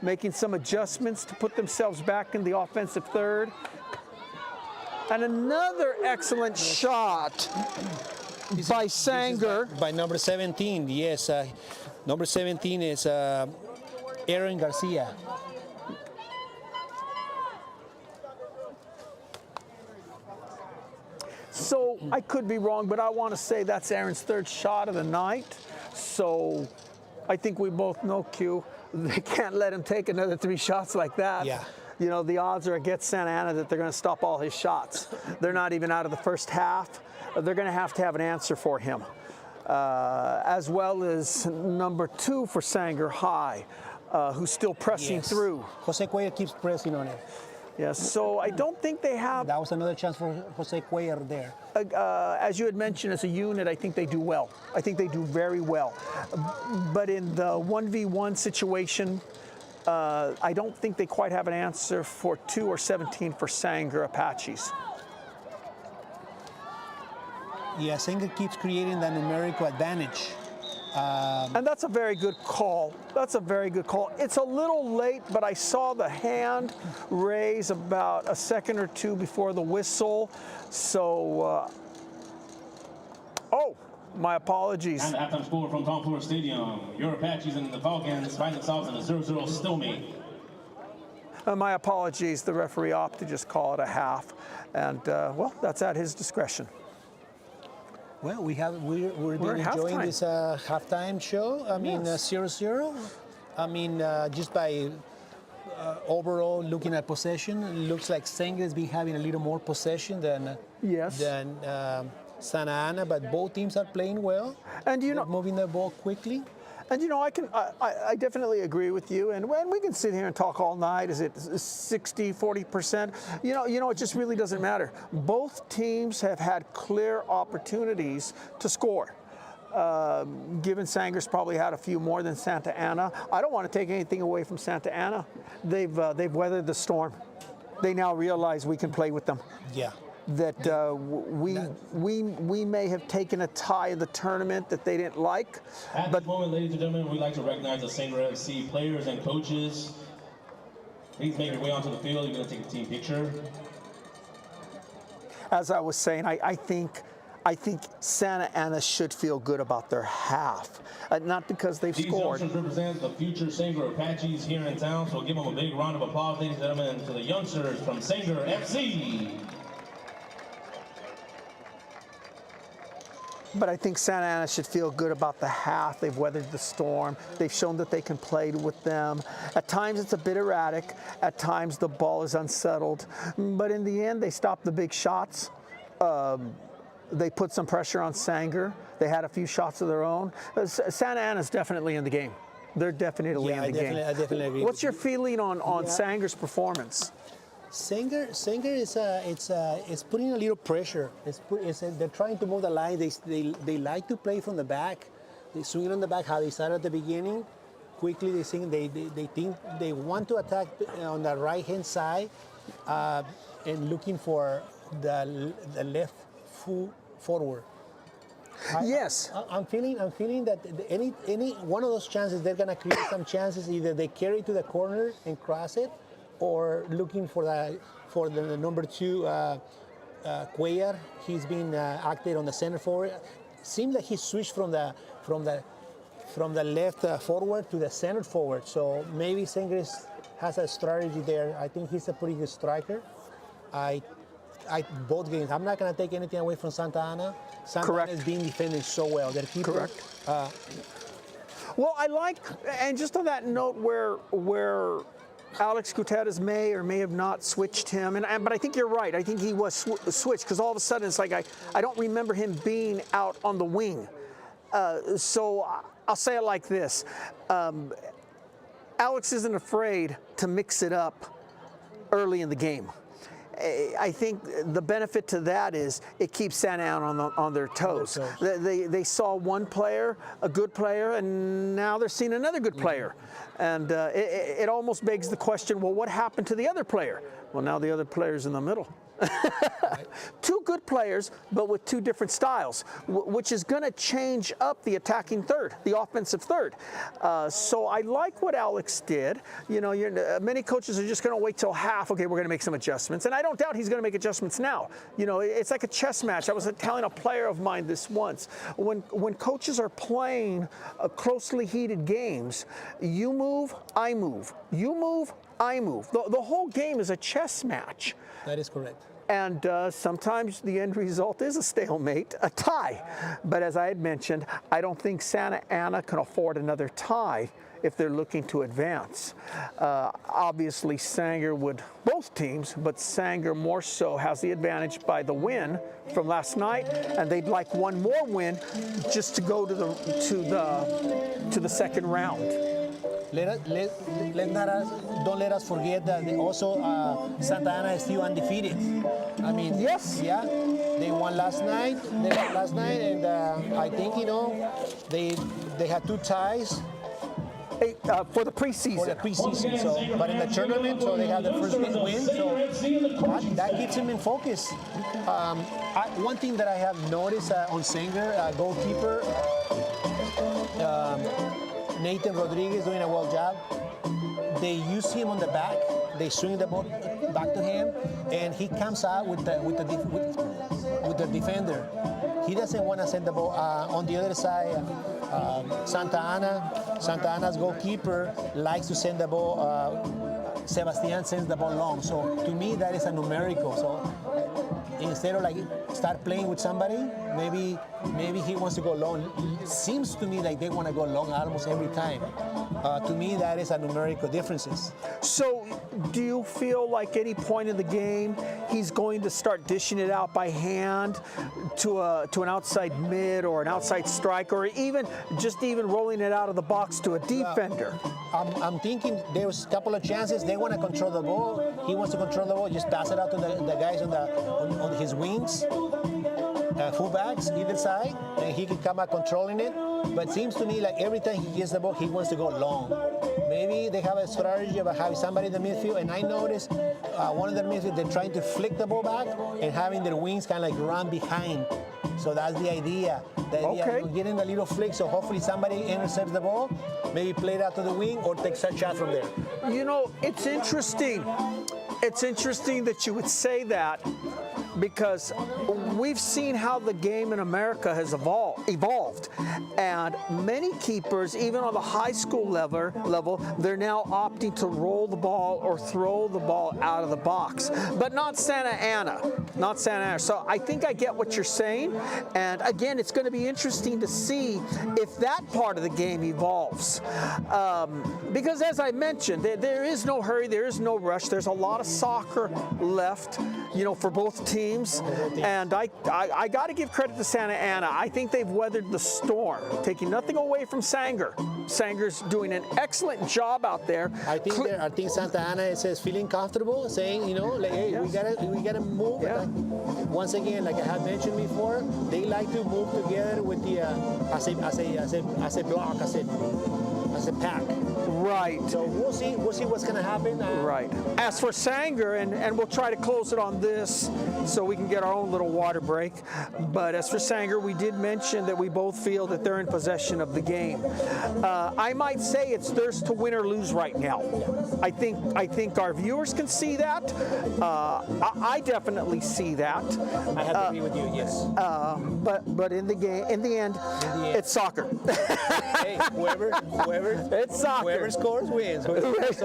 making some adjustments to put themselves back in the offensive third. And another excellent shot by Sanger. By number 17, yes. Number 17 is Aaron Garcia. So I could be wrong, but I want to say that's Aaron's third shot of the night. So I think we both know, Q, they can't let him take another 3 shots like that. Yeah. you know, the odds are against Santa Ana that they're going to stop all his shots. They're not even out of the first half. They're going to have an answer for him. As well as number 2 for Sanger, High, who's still pressing through. Jose Cuellar keeps pressing on it. Yes, so I don't think they have. That was another chance for Jose Cuellar there. As you had mentioned, as a unit, I think they do well. I think they do very well. But in the 1v1 situation, I don't think they quite have an answer for 2 or 17 for Sanger Apaches. Yeah, Sanger keeps creating that numerical advantage. And that's a very good call. That's a very good call. It's a little late, but I saw the hand raise about a second or two before the whistle. So, oh, my apologies. And halftime score from Tom Flores Stadium. Your Apaches and the Falcons find themselves in a 0-0 stalemate. My apologies. The referee opted to just call it a half. And, well, that's at his discretion. Well, we're enjoying this halftime show. I mean, 0-0. I mean, just by overall looking at possession, it looks like Sanger has been having a little more possession than Santa Ana, but both teams are playing well. And you They're moving the ball quickly. And you know, I definitely agree with you. And when we can sit here and talk all night, is it 60, 40%? You know, it just really doesn't matter. Both teams have had clear opportunities to score. Given Sanger's probably had a few more than Santa Ana. I don't want to take anything away from Santa Ana. They've weathered the storm. They now realize we can play with them. Yeah. That we may have taken a tie in the tournament that they didn't like. At this moment, ladies and gentlemen, we'd like to recognize the Sanger FC players and coaches. Please make your way onto the field. You're going to take a team picture. As I was saying, I think Santa Ana should feel good about their half, not because they've scored. These youngsters represent the future Sanger Apaches here in town, so give them a big round of applause, ladies and gentlemen, to the youngsters from Sanger FC. But I think Santa Ana should feel good about the half. They've weathered the storm. They've shown that they can play with them. At times it's a bit erratic. At times the ball is unsettled. But in the end, they stopped the big shots. They put some pressure on Sanger. They had a few shots of their own. Santa Ana's definitely in the game. They're definitely in the game. I definitely agree. What's your feeling on Sanger's performance? Sanger is putting a little pressure. They're trying to move the line. They like to play from the back. They swing on the back how they started at the beginning. Quickly they think they want to attack on the right hand side and looking for the left forward. Yes. I'm feeling that any one of those chances they're gonna create some chances. Either they carry to the corner and cross it, or looking for the number 2 Cuellar. He's been active on the center forward. Seems like he switched from the left forward to the center forward. So maybe Sanger has a strategy there. I think he's a pretty good striker. Both games. I'm not going to take anything away from Santa Ana. Santa Ana is being defended so well. Their keeper. Correct. Well, I like, and just on that note, where Alex Gutierrez may or may have not switched him, but I think you're right. I think he was switched because all of a sudden it's like I don't remember him being out on the wing. So I'll say it like this. Alex isn't afraid to mix it up early in the game. I think the benefit to that is it keeps Santa Ana on their toes. They saw one player, a good player, and now they're seeing another good player. And it almost begs the question, well, what happened to the other player? Well, now the other player's in the middle. Two good players, but with two different styles, which is going to change up the attacking third, the offensive third. So I like what Alex did. You know, many coaches are just going to wait till half. Okay, we're going to make some adjustments, and I don't doubt he's going to make adjustments now. You know, it's like a chess match. I was telling a player of mine this once. When coaches are playing closely heated games, you move, I move. You move, I move. The whole game is a chess match. That is correct. And sometimes the end result is a stalemate, a tie. But as I had mentioned, I don't think Santa Ana can afford another tie if they're looking to advance. Obviously, Sanger would, both teams, but Sanger more so has the advantage by the win from last night, and they'd like one more win just to go to the second round. Don't let us forget that also Santa Ana is still undefeated. I mean, yes, yeah, they won last night. And I think they had 2 ties. For the preseason. So, but in the tournament, so they have the first win. So that keeps him in focus. One thing that I have noticed on Sanger, goalkeeper Nathan Rodriguez doing a well job. They use him on the back. They swing the ball back to him, and he comes out with the defender. He doesn't want to send the ball on the other side. Santa Ana's goalkeeper likes to send the ball. Sebastian sends the ball long. So to me, that is a numerical. So instead of start playing with somebody, maybe he wants to go long. It seems to me like they want to go long almost every time. To me, that is a numerical differences. So do you feel like any point in the game he's going to start dishing it out by hand to an outside mid or an outside striker, or even rolling it out of the box to a defender? I'm thinking there was a couple of chances. They want to control the ball. He wants to control the ball. Just pass it out to the guys on his wings, fullbacks either side, and he can come out controlling it. But it seems to me like every time he gets the ball, he wants to go long. Maybe they have a strategy about having somebody in the midfield, and I noticed one of their midfield, they're trying to flick the ball back and having their wings kind of like run behind. So that's the idea. Of getting a little flick, so hopefully somebody intercepts the ball, maybe play it out to the wing or takes a shot from there. It's interesting. It's interesting that you would say that, because we've seen how the game in America has evolved, and many keepers, even on the high school level, they're now opting to roll the ball or throw the ball out of the box, but not Santa Ana. So I think I get what you're saying, and again, it's going to be interesting to see if that part of the game evolves, because as I mentioned, there is no hurry, there is no rush, there's a lot of soccer left, for both teams, and I got to give credit to Santa Ana. I think they've weathered the storm, taking nothing away from Sanger. Sanger's doing an excellent job out there. I think Santa Ana is feeling comfortable, saying, hey, yes, we gotta move. Yeah. Once again, like I had mentioned before, they like to move together with the as a block, as a pack. Right. So we'll see what's going to happen. Right. As for Sanger, and we'll try to close it on this so we can get our own little water break. But as for Sanger, we did mention that we both feel that they're in possession of the game. I might say it's theirs to win or lose right now. I think our viewers can see that. I definitely see that. I have to agree with you. Yes. But in the end, it's soccer. Hey, whoever. It's soccer. Whoever scores wins. So it's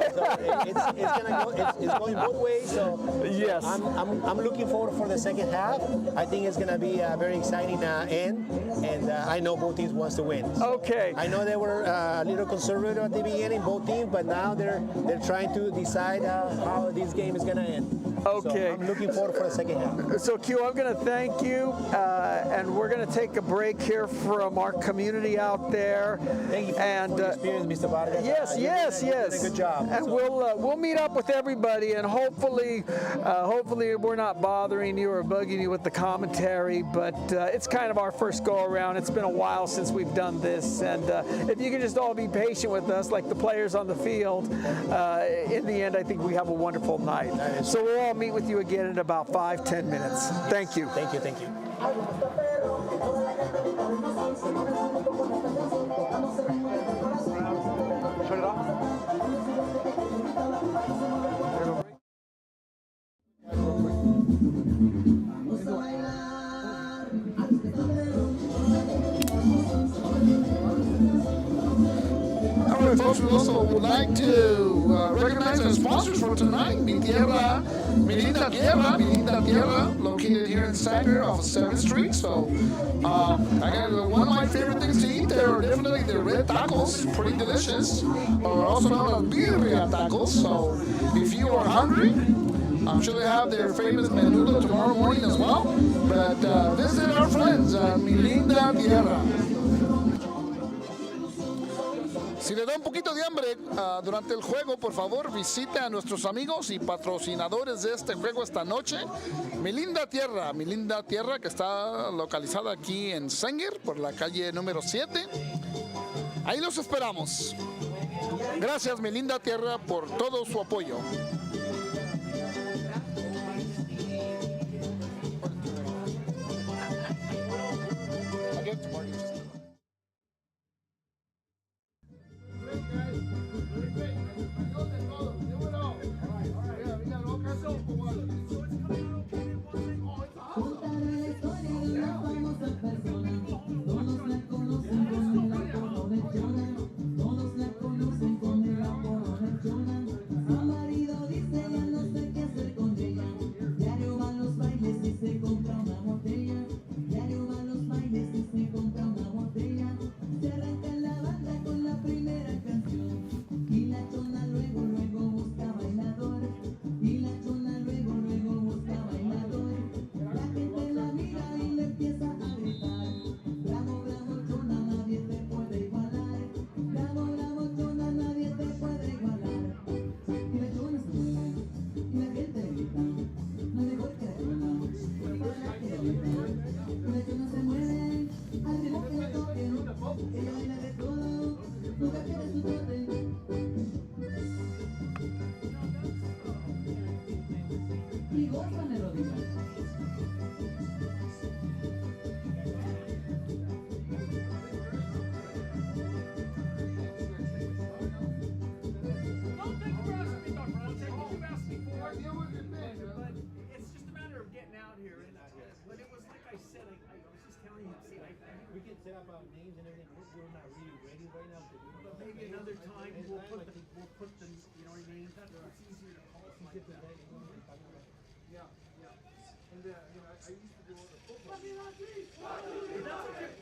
going both ways. So yes, I'm looking forward for the second half. I think it's going to be a very exciting end, and I know both teams wants to win. So okay. I know they were a little conservative at the beginning, both teams, but now they're trying to decide how this game is going to end. Okay. So I'm looking forward for the second half. So Q, I'm going to thank you, and we're going to take a break here from our community out there. Thank you for your experience, Mr. Vargas. Yes. You're doing a good job. And we'll meet up with everybody, and hopefully we're not bothering you or bugging you with the commentary. But it's kind of our first go around. It's been a while since we've done this, and if you can just all be patient with us, like the players on the field, in the end, I think we have a wonderful night. So we'll all meet with you again in about 5-10 minutes. Thank you. Thank you. Turn it off. All right, folks, we also would like to recognize our sponsors for tonight. Mi Tierra, Mi Linda Tierra, located here in Sanger off of 7th Street. So, I got one of my favorite things to eat there are definitely the red tacos, pretty delicious, or also known as birria tacos. So, if you are hungry, I'm sure they have their famous menudo tomorrow morning as well. But visit our friends at Mi Linda Tierra. Si le da un poquito de hambre durante el juego, por favor visite a nuestros amigos y patrocinadores de este juego esta noche. Mi Linda Tierra que está localizada aquí en Sanger por la calle número 7. Ahí los esperamos. Gracias, Mi Linda Tierra, por todo su apoyo.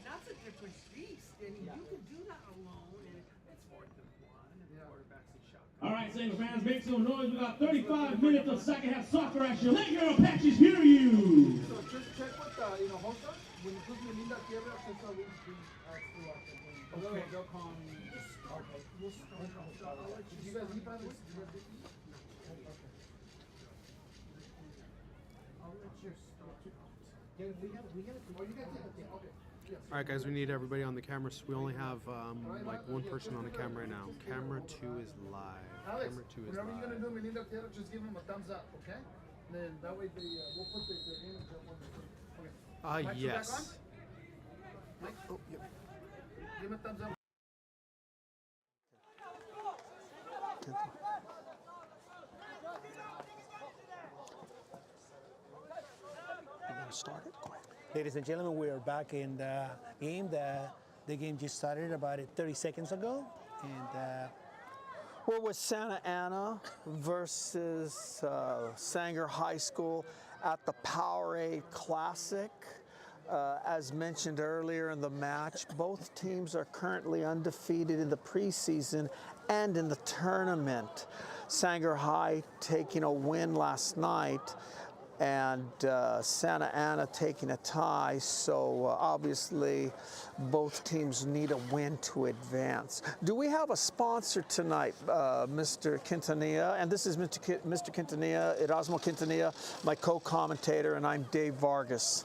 That's a different beast. I mean, you can do that alone, and it's 4th and 1, and the quarterback's a shot. All right, Sanger fans, make some noise. We got 35 minutes of second half soccer action. Let your Apaches hear you. So just check with Hosta. When you put Mi Linda Tierra, just we okay. They'll call me. Okay. We'll start. Did you guys eat by this? I'll let you start. All right, guys, we need everybody on the camera. So we only have like one person on the camera right now. Camera 2 is live. Alex, Camera 2 is whenever you're live. gonna do Mi Linda Tierra, just give them a thumbs up, okay? Then that way we'll put the image up on the. Okay. Yes. Mike? Oh, yep. Give him a thumbs up. Start it. Go ahead. Ladies and gentlemen, we are back in the game. The game just started about 30 seconds ago. And we're with Santa Ana versus Sanger High School at the Powerade Classic. As mentioned earlier in the match, both teams are currently undefeated in the preseason and in the tournament. Sanger High taking a win last night, and Santa Ana taking a tie, so obviously both teams need a win to advance. Do we have a sponsor tonight, Mr. Quintanilla? And this is Mr. Quintanilla, Erasmo Quintanilla, my co-commentator, and I'm Dave Vargas.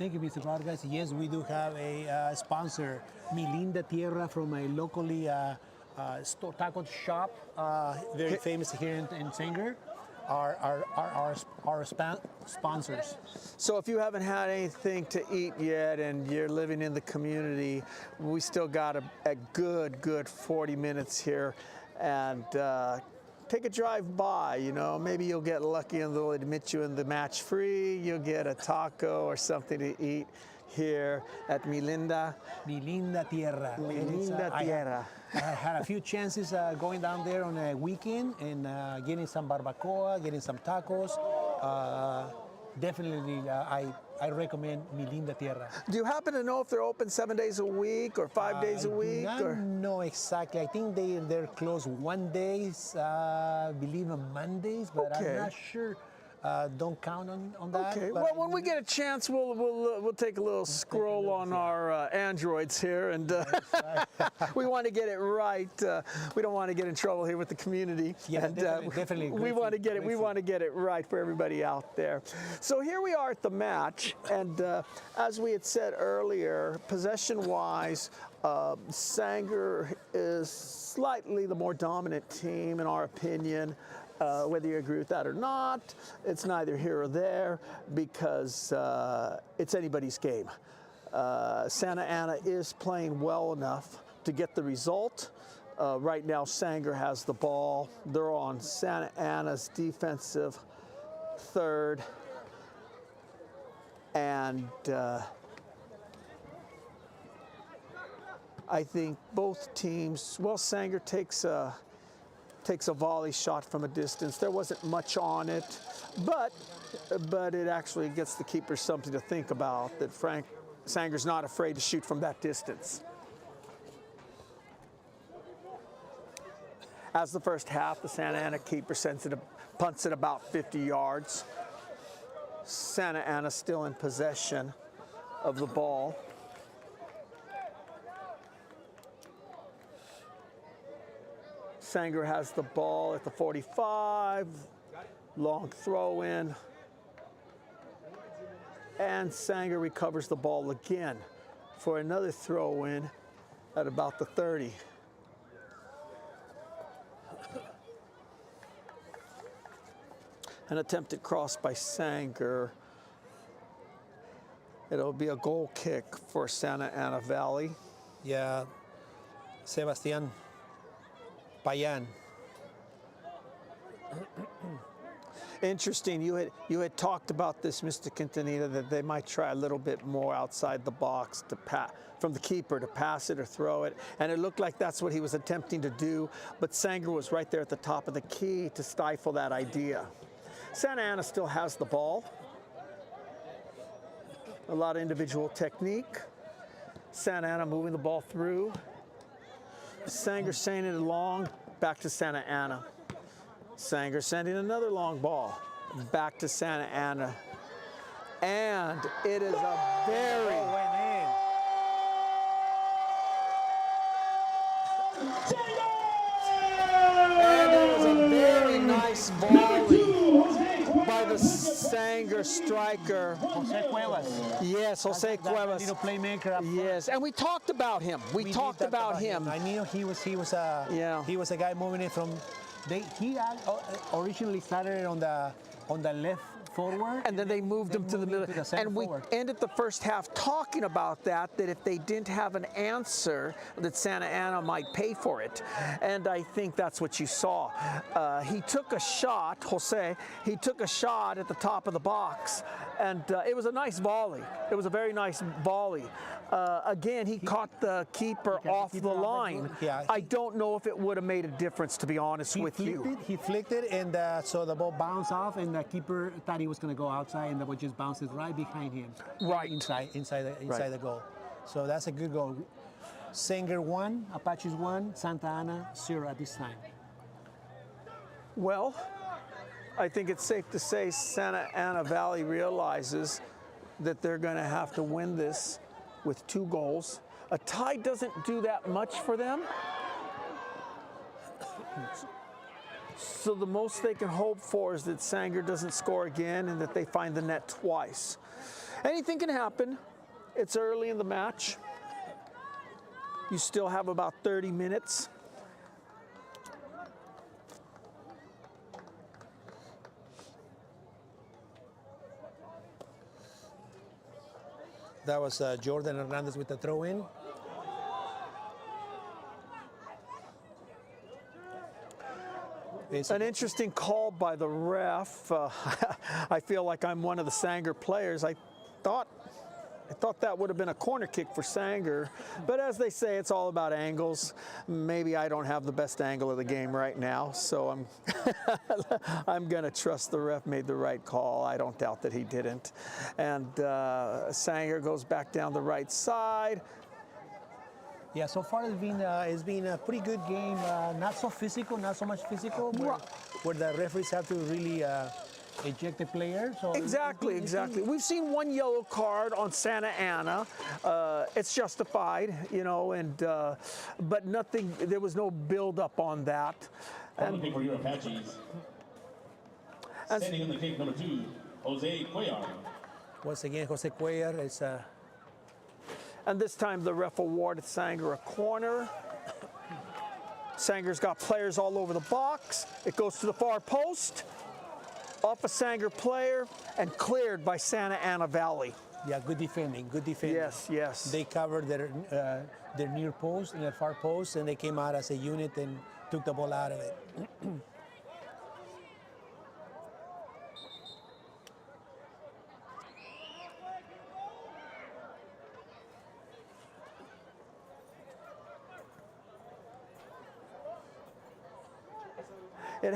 thank you, Mr. Vargas. Yes, we do have a sponsor, Mi Linda Tierra, from a locally taco shop, very famous here in Sanger. Our sponsors. So if you haven't had anything to eat yet and you're living in the community, we still got a good 40 minutes here, and take a drive by, you know, maybe you'll get lucky and they'll admit you in the match free, you'll get a taco or something to eat here at Mi Linda Tierra. Mi And it's, Linda Tierra. I had a few chances going down there on a weekend and getting some barbacoa, getting some tacos. Definitely, I recommend Mi Linda Tierra. Do you happen to know if they're open 7 days a week or 5 days a week? I Or? don't know exactly. I think they're closed one days, believe on Mondays, but Okay. I'm not sure. Don't count on that. Okay. but Well, when we get a chance, we'll take a little scroll on our Androids here, and we want to get it right. We don't want to get in trouble here with the community. Yeah, and, definitely. We want to get it. We Grateful. want to get it right for everybody out there. So here we are at the match, and as we had said earlier, possession-wise, Sanger is slightly the more dominant team in our opinion. Whether you agree with that or not, it's neither here or there because it's anybody's game. Santa Ana is playing well enough to get the result. Right now, Sanger has the ball. They're on Santa Ana's defensive third. And I think both teams, well, Sanger takes a volley shot from a distance. There wasn't much on it, but it actually gets the keeper something to think about, that Sanger's not afraid to shoot from that distance. As the first half, the Santa Ana keeper punts it about 50 yards. Santa Ana still in possession of the ball. Sanger has the ball at the 45, long throw in, and Sanger recovers the ball again for another throw in at about the 30. An attempted cross by Sanger. It'll be a goal kick for Santa Ana Valley. Yeah, Sebastian Payan. Interesting. You had talked about this, Mr. Quintanilla, that they might try a little bit more outside the box to from the keeper to pass it or throw it, and it looked like that's what he was attempting to do. But Sanger was right there at the top of the key to stifle that idea. Santa Ana still has the ball. A lot of individual technique. Santa Ana moving the ball through. Sanger sending it long, back to Santa Ana. Sanger sending another long ball, back to Santa Ana. And it is a very... And it was a very nice volley by the Sanger striker. Jose Cuevas. Yes, Jose Cuevas. Little playmaker up front. Yes, and we talked about him. We talked about him. I knew he was a guy moving it from. He originally started on the left forward, And then they moved him to the middle. And we forward. ended the first half talking about that if they didn't have an answer, that Santa Ana might pay for it. And I think that's what you saw. He took a shot, Jose, he took a shot at the top of the box, and it was a nice volley. It was a very nice volley. Again, he caught the keeper off the line. Yeah, I don't know if it would have made a difference, to be honest with you. He flicked it, and so the ball bounced off, and the keeper thought he was going to go outside, and the ball just bounces right behind him. Right. Inside the goal. So that's a good goal. Sanger 1, Apaches 1, Santa Ana 0 at this time. Well, I think it's safe to say Santa Ana Valley realizes that they're going to have to win this with 2 goals. A tie doesn't do that much for them. So the most they can hope for is that Sanger doesn't score again and that they find the net twice. Anything can happen. It's early in the match. You still have about 30 minutes. That was Jordan Hernandez with the throw-in. An interesting call by the ref. I feel like I'm one of the Sanger players. I thought I thought that would have been a corner kick for Sanger, but as they say, it's all about angles. Maybe I don't have the best angle of the game right now, so I'm going to trust the ref made the right call. I don't doubt that he didn't. And Sanger goes back down the right side. Yeah, so far it's been a pretty good game. Not so physical, not so much physical, where the referees have to really eject the player. So Exactly. We've seen one yellow card on Santa Ana. It's justified, you know, and but nothing. There was no build up on that. And looking for your Apaches. Standing in the kick, number 2, Jose Cuellar. Once again, Jose Cuellar is. And this time the ref awarded Sanger a corner. Sanger's got players all over the box. It goes to the far post, off a Sanger player, and cleared by Santa Ana Valley. Yeah, good defending, good defending. Yes. They covered their near post and their far post, and they came out as a unit and took the ball out of it. It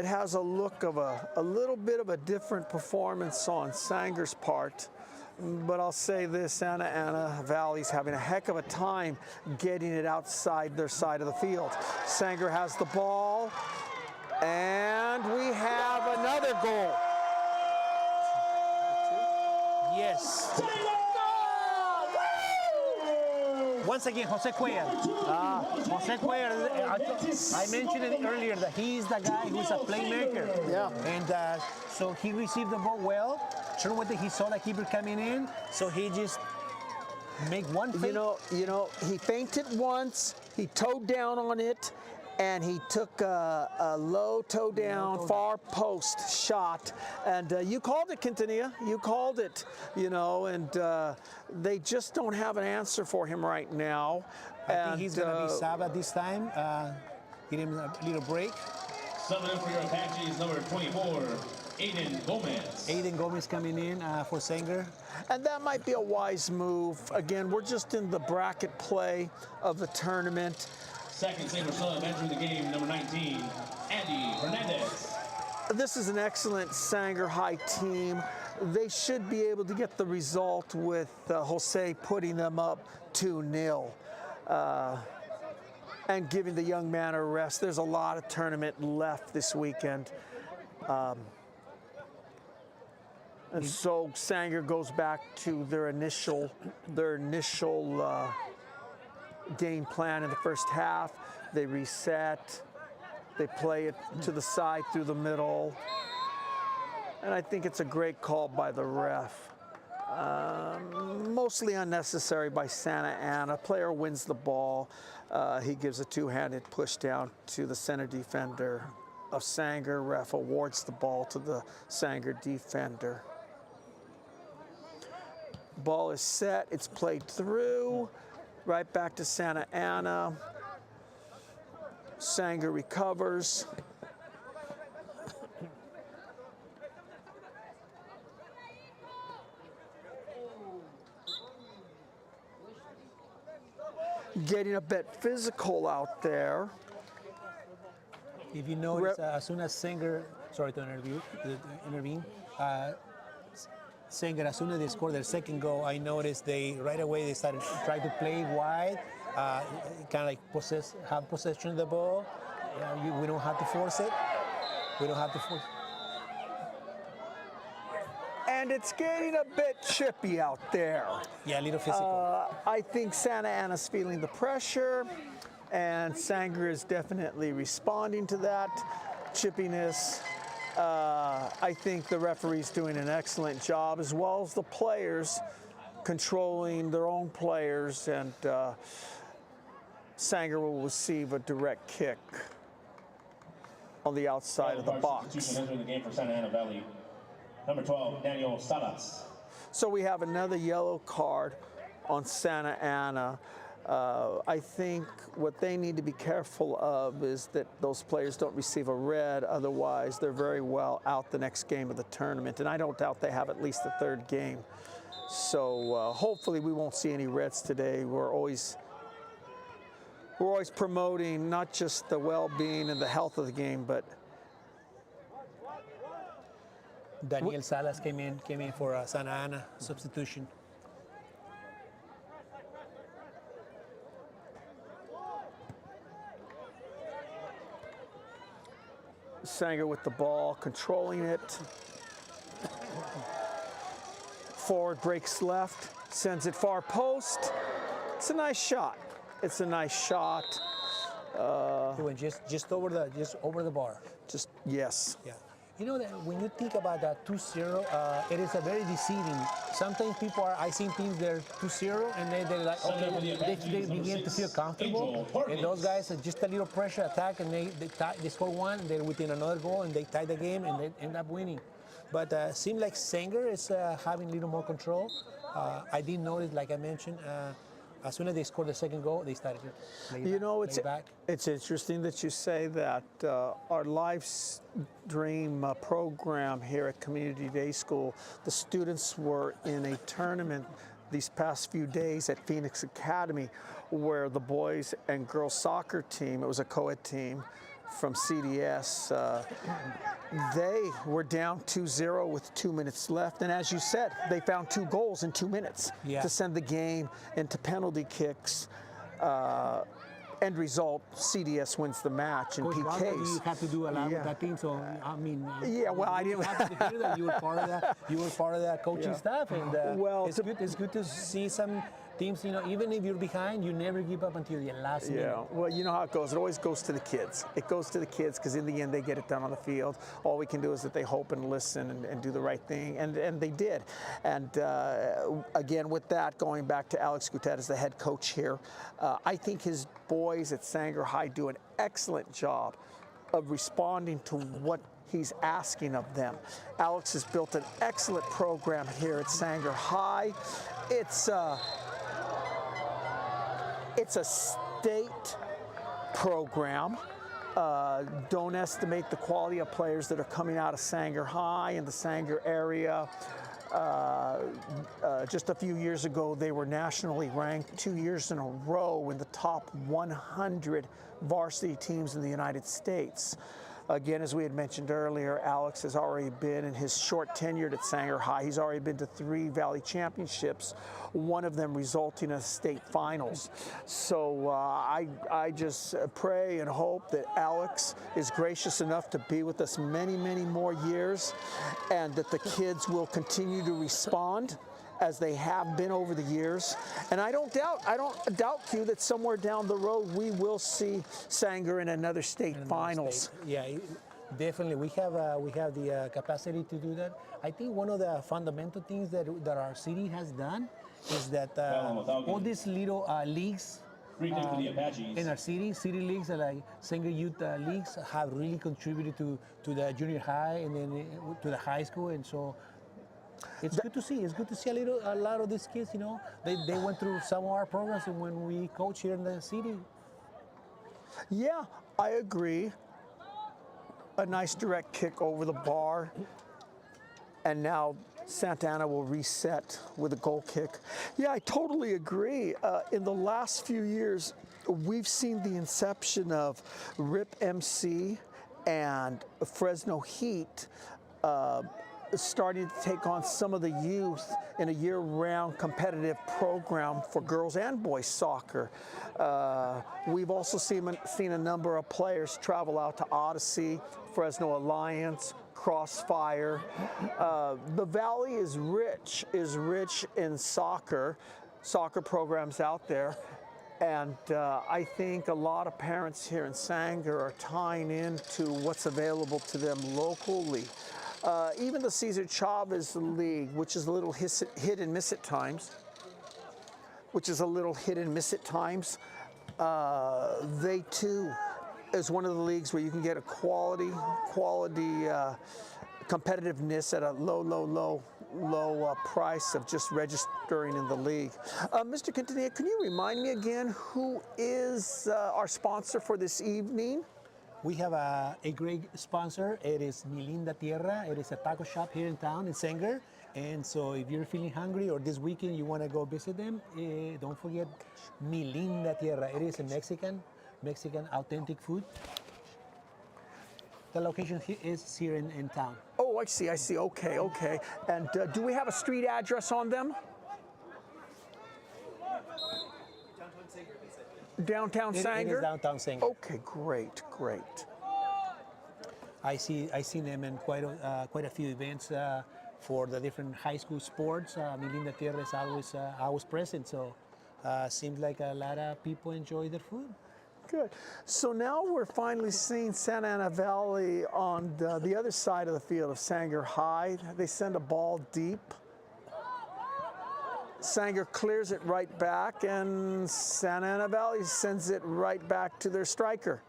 has a look of a little bit of a different performance on Sanger's part, but I'll say this, Santa Ana Valley's having a heck of a time getting it outside their side of the field. Sanger has the ball, and we have another goal. Yes. Once again, Jose Cuellar. Jose Cuellar, I mentioned it earlier that he's the guy who's a playmaker. Yeah. And so he received the ball well. Sure, what he saw the keeper coming in, so he just make one feint. You know, he feinted once, he toed down on it, and he took a low toe down far post shot, and you called it, Quintanilla. You called it, you know, and they just don't have an answer for him right now. I think he's going to be Sabbath this time. Give him a little break. Subbing in for your Apaches, number 24, Aiden Gomez. Aiden Gomez coming in for Sanger. And that might be a wise move. Again, we're just in the bracket play of the tournament. Second Saber sub entering the game, number 19, Andy Hernandez. This is an excellent Sanger High team. They should be able to get the result with Jose putting them up 2-0 and giving the young man a rest. There's a lot of tournament left this weekend. And so Sanger goes back to their initial game plan in the first half. They reset, they play it to the side through the middle, and I think it's a great call by the ref. Mostly unnecessary by Santa Ana. Player wins the ball. He gives a two-handed push down to the center defender of Sanger. Ref awards the ball to the Sanger defender. Ball is set, it's played through. Right back to Santa Ana. Sanger recovers. Getting a bit physical out there. If you notice, as soon as Sanger, sorry to intervene, Sanger, as soon as they scored their second goal, I noticed right away they started trying to play wide, kind of like have possession of the ball. We don't have to force it. We don't have to force. And it's getting a bit chippy out there. Yeah, a little physical. I think Santa Ana's feeling the pressure, and Sanger is definitely responding to that chippiness. I think the referee's doing an excellent job, as well as the players controlling their own players, and Sanger will receive a direct kick on the outside of the box. Entering the game for Santa Ana Valley, number 12, Daniel Salas. So we have another yellow card on Santa Ana. I think what they need to be careful of is that those players don't receive a red, otherwise they're very well out the next game of the tournament, and I don't doubt they have at least a third game. So hopefully we won't see any reds today. We're always promoting not just the well-being and the health of the game, but Daniel Salas came in for Santa Ana substitution. Sanger with the ball, controlling it. Forward breaks left, sends it far post. It's a nice shot. It's a nice shot. He went just over the bar. Just yes. Yeah. You know that when you think about that 2-0, it is a very deceiving. Sometimes people are, I've seen teams they're 2-0 and they're like, okay, they begin to feel comfortable. And those guys are just a little pressure attack and they score one, and they're within another goal and they tie the game and they end up winning. But it seems like Sanger is having a little more control. I did notice, like I mentioned, as soon as they scored the second goal, they started to lay back. It's interesting that you say that. Our live stream program here at Community Day School, the students were in a tournament these past few days at Phoenix Academy, where the boys and girls soccer team, it was a co-ed team from CDS, they were down 2-0 with 2 minutes left, and as you said, they found 2 goals in 2 minutes to send the game into penalty kicks. End result, CDS wins the match in PKs. You have to do a lot with that team, so I mean, yeah. Well, I didn't. Happy to hear that you were part of that. You were part of that coaching staff, and well, it's good to see some teams. You know, even if you're behind, you never give up until the last minute. Yeah. Well, you know how it goes. It always goes to the kids. It goes to the kids because in the end they get it done on the field. All we can do is that they hope and listen and do the right thing, and they did. And again, with that, going back to Alex Gutierrez, the head coach here, I think his boys at Sanger High do an excellent job of responding to what he's asking of them. Alex has built an excellent program here at Sanger High. It's a state program. Don't estimate the quality of players that are coming out of Sanger High and the Sanger area. Just a few years ago, they were nationally ranked 2 years in a row in the top 100 varsity teams in the United States. Again, as we had mentioned earlier, Alex has already been, in his short tenure at Sanger High, he's already been to 3 Valley Championships, one of them resulting in state finals. So I just pray and hope that Alex is gracious enough to be with us many, many more years, and that the kids will continue to respond as they have been over the years. And I don't doubt you that somewhere down the road we will see Sanger in another state finals. Yeah, definitely. We have the capacity to do that. I think one of the fundamental things that our city has done is that all these little leagues the Apaches. in our city leagues, like Sanger Youth leagues, have really contributed to the junior high and then to the high school, and so it's good to see. It's good to see a lot of these kids. You know, they went through some of our programs when we coach here in the city. Yeah, I agree. A nice direct kick over the bar, and now Santa Ana will reset with a goal kick. Yeah, I totally agree. In the last few years, we've seen the inception of RIP MC and Fresno Heat starting to take on some of the youth in a year-round competitive program for girls and boys soccer. We've also seen a number of players travel out to Odyssey, Fresno Alliance, Crossfire. The Valley is rich in soccer programs out there. And I think a lot of parents here in Sanger are tying into what's available to them locally. Even the Cesar Chavez League, which is a little hit and miss at times, they too is one of the leagues where you can get a quality competitiveness at a low low price of just registering in the league. Mr. Quintanilla, can you remind me again who is our sponsor for this evening? We have a great sponsor. It is Mi Linda Tierra. It is a taco shop here in town in Sanger. And so if you're feeling hungry or this weekend you want to go visit them, don't forget Mi Linda Tierra. It is a Mexican authentic food. The location is here in town. Oh, I see. Okay. And do we have a street address on them? Downtown Sanger? It is downtown Sanger. Okay, great. I seen them in quite a few events for the different high school sports. Mi Linda Tierra is always present, so seems like a lot of people enjoy their food. Good. So now we're finally seeing Santa Ana Valley on the other side of the field of Sanger High. They send a ball deep. Sanger clears it right back, and Santa Ana Valley sends it right back to their striker.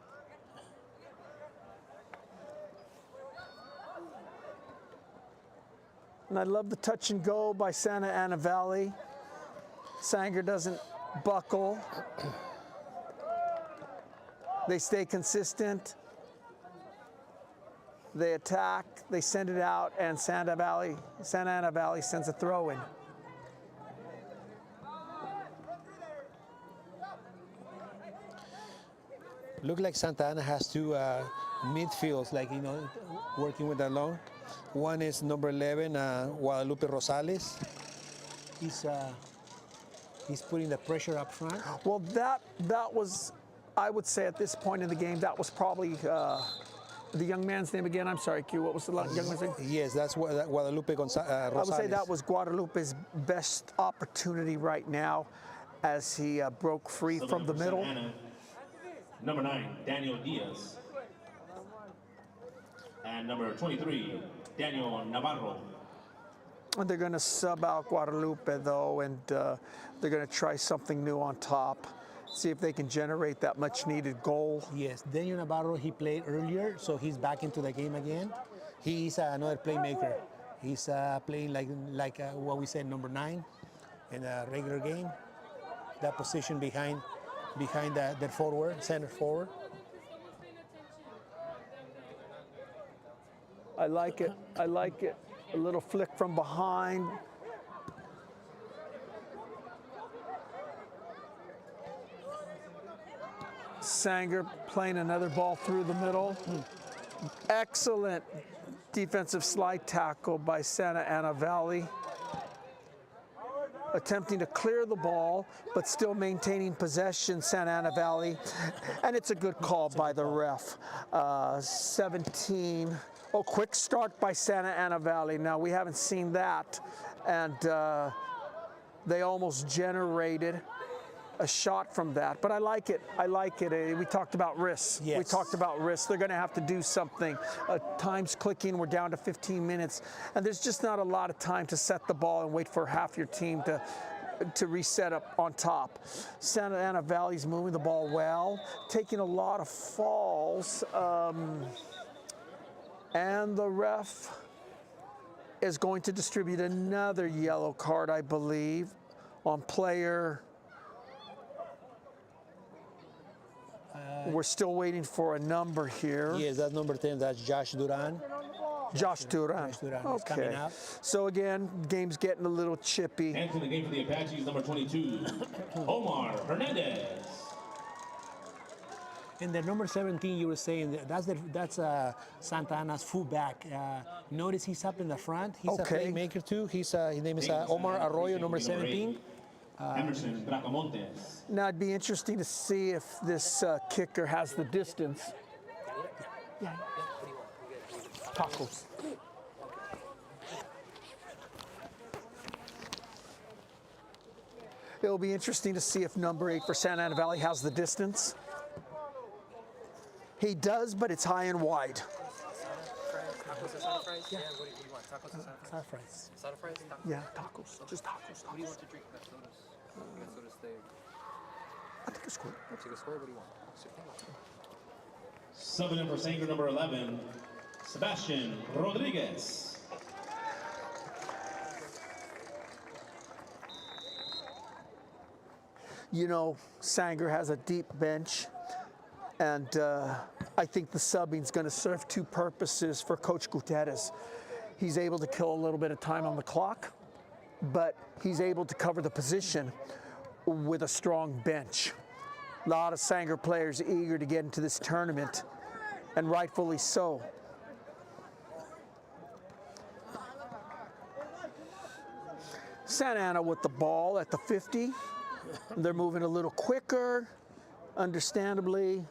And I love the touch and go by Santa Ana Valley. Sanger doesn't buckle. They stay consistent. They attack, they send it out, and Santa Ana Valley sends a throw in. Look like Santa Ana has two midfields, working with the long. One is number 11, Guadalupe Rosales. He's putting the pressure up front. Well, that was, I would say at this point in the game, that was probably the young man's name again. I'm sorry, Q. What was the young man's name? Yes, that's Guadalupe Rosales. I would say that was Guadalupe's best opportunity right now as he broke free from the middle. Ana, number 9, Daniel Diaz. And number 23, Daniel Navarro. And they're going to sub out Guadalupe, though, and they're going to try something new on top. See if they can generate that much-needed goal. Yes, Daniel Navarro, he played earlier, so he's back into the game again. He's another playmaker. He's playing like what we said, number 9 in a regular game. That position behind the forward, center forward. I like it. A little flick from behind. Sanger playing another ball through the middle. Excellent defensive slide tackle by Santa Ana Valley. Attempting to clear the ball, but still maintaining possession, Santa Ana Valley. And it's a good call by the ref. 17. Oh, quick start by Santa Ana Valley. Now, we haven't seen that. And they almost generated a shot from that, but I like it. We talked about risks. Yes. We talked about risks. They're going to have to do something. Time's clicking. We're down to 15 minutes, and there's just not a lot of time to set the ball and wait for half your team to reset up on top. Santa Ana Valley's moving the ball well, taking a lot of falls, and the ref is going to distribute another yellow card, I believe, on player. We're still waiting for a number here. Yes, that's number 10. That's Josh Duran. Josh Duran. Josh Duran is coming Okay. out. So again, game's getting a little chippy. Entering the game for the Apaches, number 22, Omar Hernandez. And the number 17, you were saying that's Santa Ana's fullback. Notice he's up in the front. He's Okay. a playmaker too. His name is Omar Arroyo, number 17. Emerson Bracamontes. Now it'd be interesting to see if this kicker has the distance. Tacos. It'll be interesting to see if number 8 for Santa Ana Valley has the distance. He does, but it's high and wide. Tacos or soda fries? Yeah. What do you want? Tacos or soda fries? Soda fries. Soda fries? Tacos? Yeah, tacos. Just tacos. What do you want to drink? Got sodas. Got sodas there. I'll take a squirt. Take a squirt. What do you want? Subbing in for Sanger, number 11, Sebastian Rodriguez. You know, Sanger has a deep bench, and I think the subbing is going to serve two purposes for Coach Gutierrez. He's able to kill a little bit of time on the clock, but he's able to cover the position with a strong bench. A lot of Sanger players eager to get into this tournament, and rightfully so. Santa Ana with the ball at the 50. They're moving a little quicker, understandably.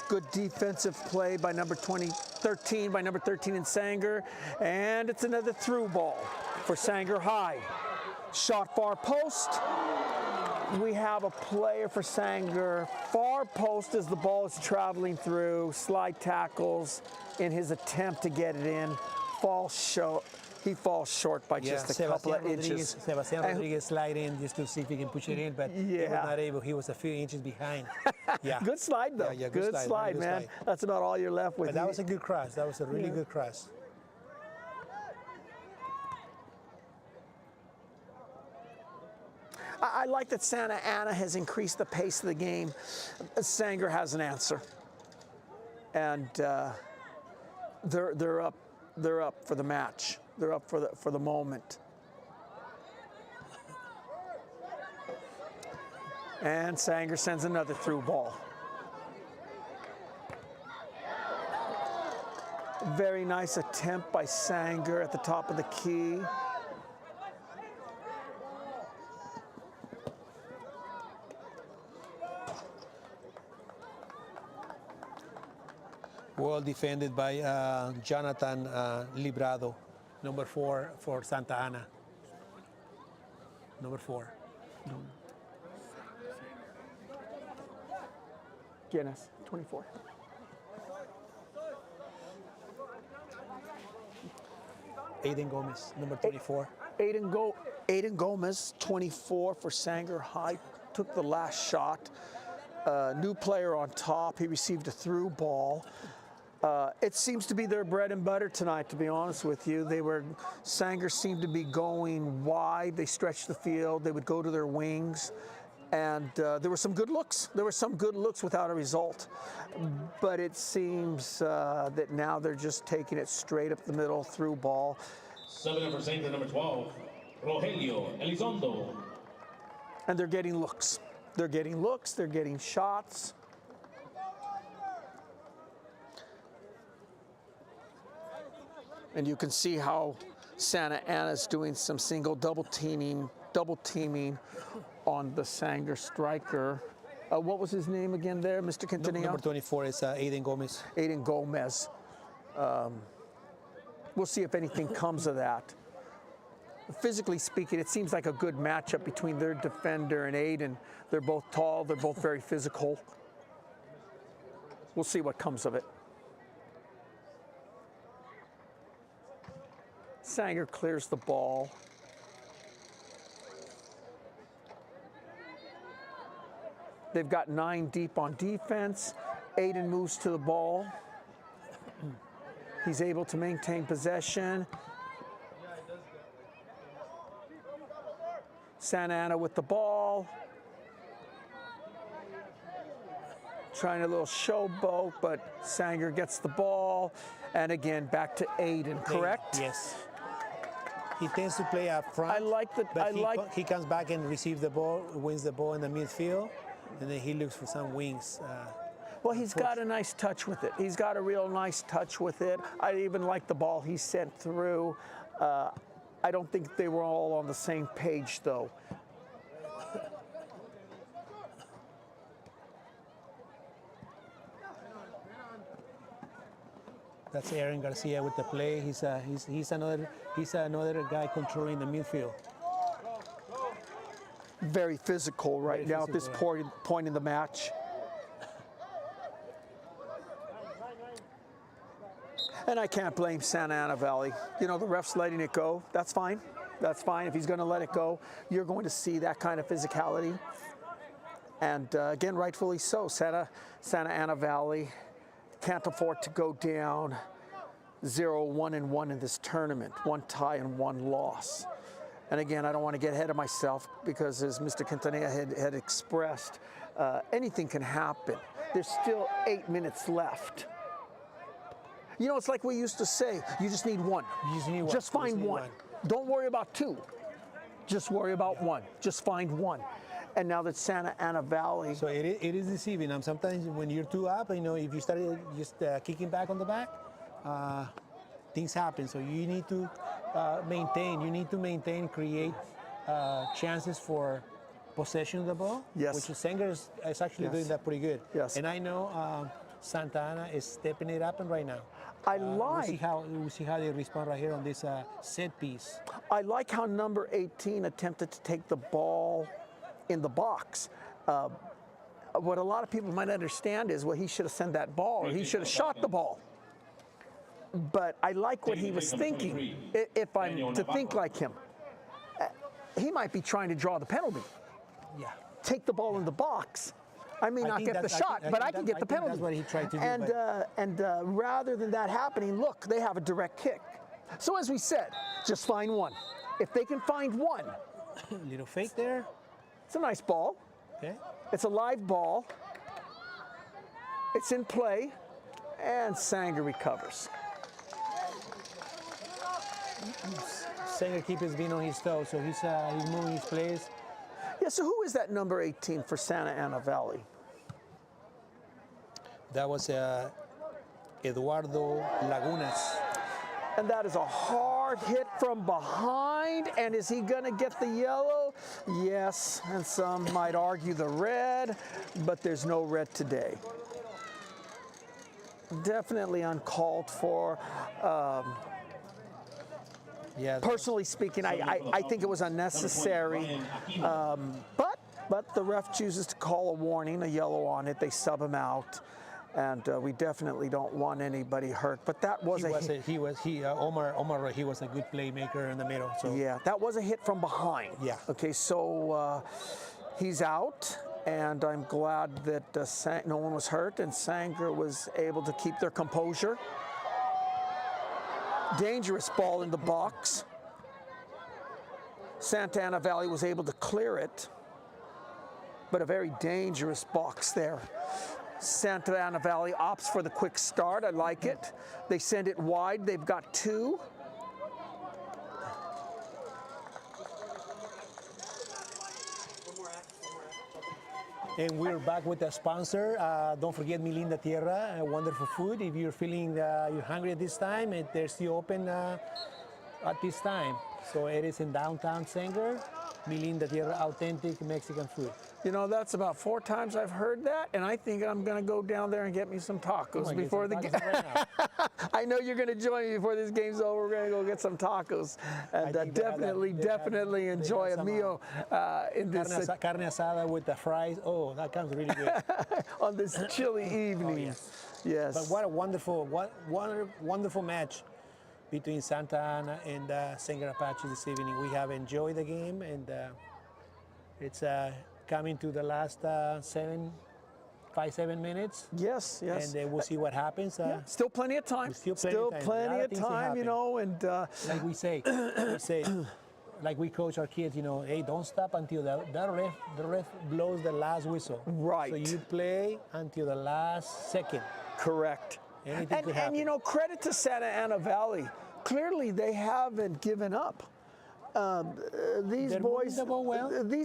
Good defensive play by number 13 in Sanger. And it's another through ball for Sanger High. Shot far post. We have a player for Sanger far post as the ball is traveling through. Slide tackles in his attempt to get it in. He falls short by just a couple of inches. Sebastian Rodriguez slide in just to see if he can push it in, but he was not able. He was a few inches behind. Yeah. Good slide, though. Yeah, good slide, man. That's about all you're left with. But that was a good cross. That was a really good cross. I like that Santa Ana has increased the pace of the game. Sanger has an answer, and they're up. They're up for the match. They're up for the moment. And Sanger sends another through ball. Very nice attempt by Sanger at the top of the key. Well defended by Jonathan Librado, number 4 for Santa Ana. Number 4. Guinness, 24. Aiden Gomez, number 24. Aiden Gomez, 24 for Sanger High, took the last shot. New player on top. He received a through ball. It seems to be their bread and butter tonight, to be honest with you. Sanger seemed to be going wide. They stretched the field. They would go to their wings. And there were some good looks. There were some good looks without a result. But it seems that now they're just taking it straight up the middle, through ball. 7 for Sanger, number 12, Rogelio Elizondo. And they're getting looks. They're getting looks. They're getting shots. And you can see how Santa Ana's doing some single double teaming on the Sanger striker. What was his name again there, Mr. Quintanilla? Number 24 is Aiden Gomez. Aiden Gomez. We'll see if anything comes of that. Physically speaking, it seems like a good matchup between their defender and Aiden. They're both tall. They're both very physical. We'll see what comes of it. Sanger clears the ball. They've got 9 deep on defense. Aiden moves to the ball. He's able to maintain possession. Santa Ana with the ball. Trying a little showboat, but Sanger gets the ball. And again, back to Aiden, correct? Yes. He tends to play up front. I like that. But he comes back and receives the ball, wins the ball in the midfield, and then he looks for some wings. Well, he's got a nice touch with it. He's got a real nice touch with it. I even like the ball he sent through. I don't think they were all on the same page, though. That's Aaron Garcia with the play. He's another guy controlling the midfield. Very physical right now at this point in the match. And I can't blame Santa Ana Valley. You know, the ref's letting it go. That's fine. That's fine. If he's going to let it go, you're going to see that kind of physicality. And again, rightfully so. Santa Ana Valley can't afford to go down 0-1-1 in this tournament. 1 tie and 1 loss. And again, I don't want to get ahead of myself because as Mr. Quintanilla had expressed, anything can happen. There's still 8 minutes left. You know, it's like we used to say, you just need one. You just need one. Just find one. Don't worry about two. Just worry about one. Just find one. And now that Santa Ana Valley. So it is deceiving. Sometimes when you're too up, you know, if you start just kicking back on the back, things happen. So you need to maintain, create chances for possession of the ball. Yes. Which Sanger is actually doing that pretty good. Yes. And I know Santa Ana is stepping it up right now. We'll see how they respond right here on this set piece. I like how number 18 attempted to take the ball in the box. What a lot of people might understand is, well, he should have sent that ball, or he should have shot the ball. But I like what he was thinking, if I'm to think like him. He might be trying to draw the penalty. Yeah. Take the ball in the box. I may not get the shot, but I can get the penalty. That's what he tried to do. And rather than that happening, look, they have a direct kick. So as we said, just find one. If they can find one. Little fake there. It's a nice ball. Okay. It's a live ball. It's in play, and Sanger recovers. Sanger keeps being on his toes, so he's moving his plays. Yeah, so who is that number 18 for Santa Ana Valley? That was Eduardo Lagunas. And that is a hard hit from behind. And is he going to get the yellow? Yes, and some might argue the red, but there's no red today. Definitely uncalled for. Yeah. Personally speaking, I think it was unnecessary. But the ref chooses to call a warning, a yellow on it. They sub him out. And we definitely don't want anybody hurt. But that was Omar he was a good playmaker in the middle. So yeah, that was a hit from behind. Yeah. Okay, so he's out, and I'm glad that no one was hurt, and Sanger was able to keep their composure. Dangerous ball in the box. Santa Ana Valley was able to clear it, but a very dangerous box there. Santa Ana Valley opts for the quick start. I like it. They send it wide. They've got two. And we're back with a sponsor. Don't forget Milinda Tierra, wonderful food. If you're feeling you're hungry at this time, they're still open at this time. So it is in downtown Sanger. Milinda Tierra, authentic Mexican food. You know, that's about 4 times I've heard that, and I think I'm going to go down there and get me some tacos before the game. Right I know you're going to join me before this game's over. We're going to go get some tacos, and definitely enjoy a meal in this carne asada with the fries. Oh, that comes really good on this chilly evening. Yes. But what a wonderful match between Santa Ana and Sanger Apaches this evening. We have enjoyed the game, and it's coming to the last 7 minutes. Yes. And we'll see what happens. Still plenty of time. Still plenty of time, you know. And like we say, like we coach our kids, you know, hey, don't stop until the ref blows the last whistle. Right. So you play until the last second. Correct. Anything could happen. And you know, credit to Santa Ana Valley. Clearly, they haven't given up. These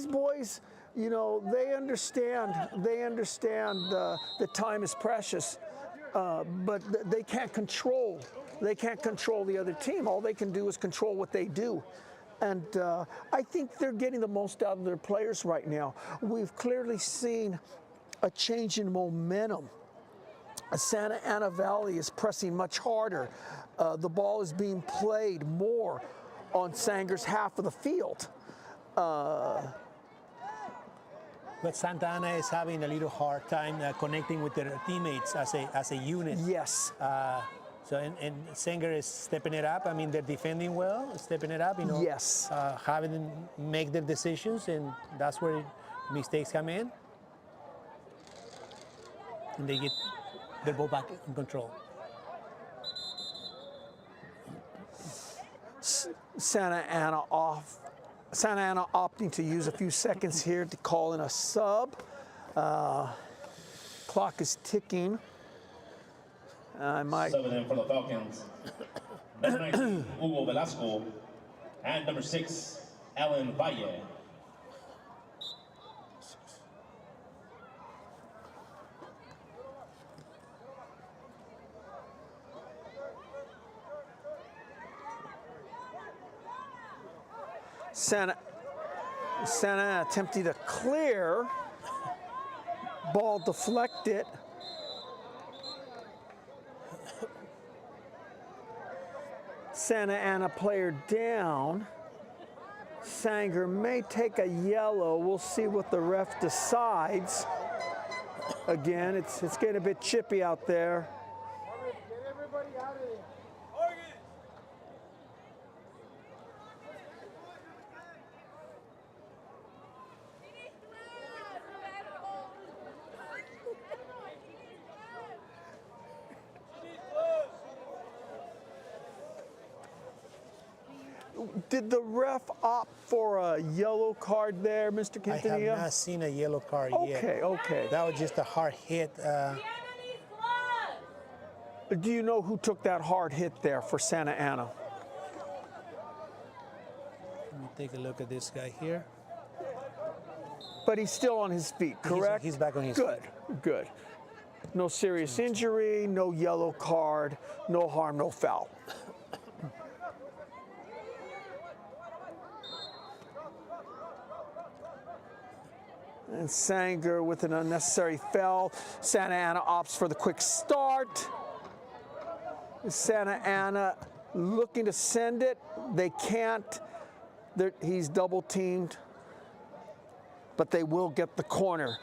boys, you know, they understand. They understand that time is precious, but they can't control. They can't control the other team. All they can do is control what they do. And I think they're getting the most out of their players right now. We've clearly seen a change in momentum. Santa Ana Valley is pressing much harder. The ball is being played more on Sanger's half of the field. But Santa Ana is having a little hard time connecting with their teammates as a unit. Yes. And Sanger is stepping it up. I mean, they're defending well, stepping it up. You know. Yes. Having them make their decisions, and that's where mistakes come in. And they get the ball back in control. Santa Ana off Santa Ana opting to use a few seconds here to call in a sub. Clock is ticking. I might. Subbing in for the Falcons. Number 19, Hugo Velasco. And number 6, Alan Valle. Santa Ana attempting to clear. Ball deflected. Santa Ana player down. Sanger may take a yellow. We'll see what the ref decides. Again, it's getting a bit chippy out there. Get everybody out of there. Did the ref opt for a yellow card there, Mr. I Quintanilla? have not seen a yellow card yet. Okay. That was just a hard hit. Do you know who took that hard hit there for Santa Ana? Let me take a look at this guy here. But he's still on his feet, correct? He's back on his feet. Good. No serious injury, no yellow card, no harm, no foul. And Sanger with an unnecessary foul. Santa Ana opts for the quick start. Santa Ana looking to send it. They can't. He's double teamed. But they will get the corner,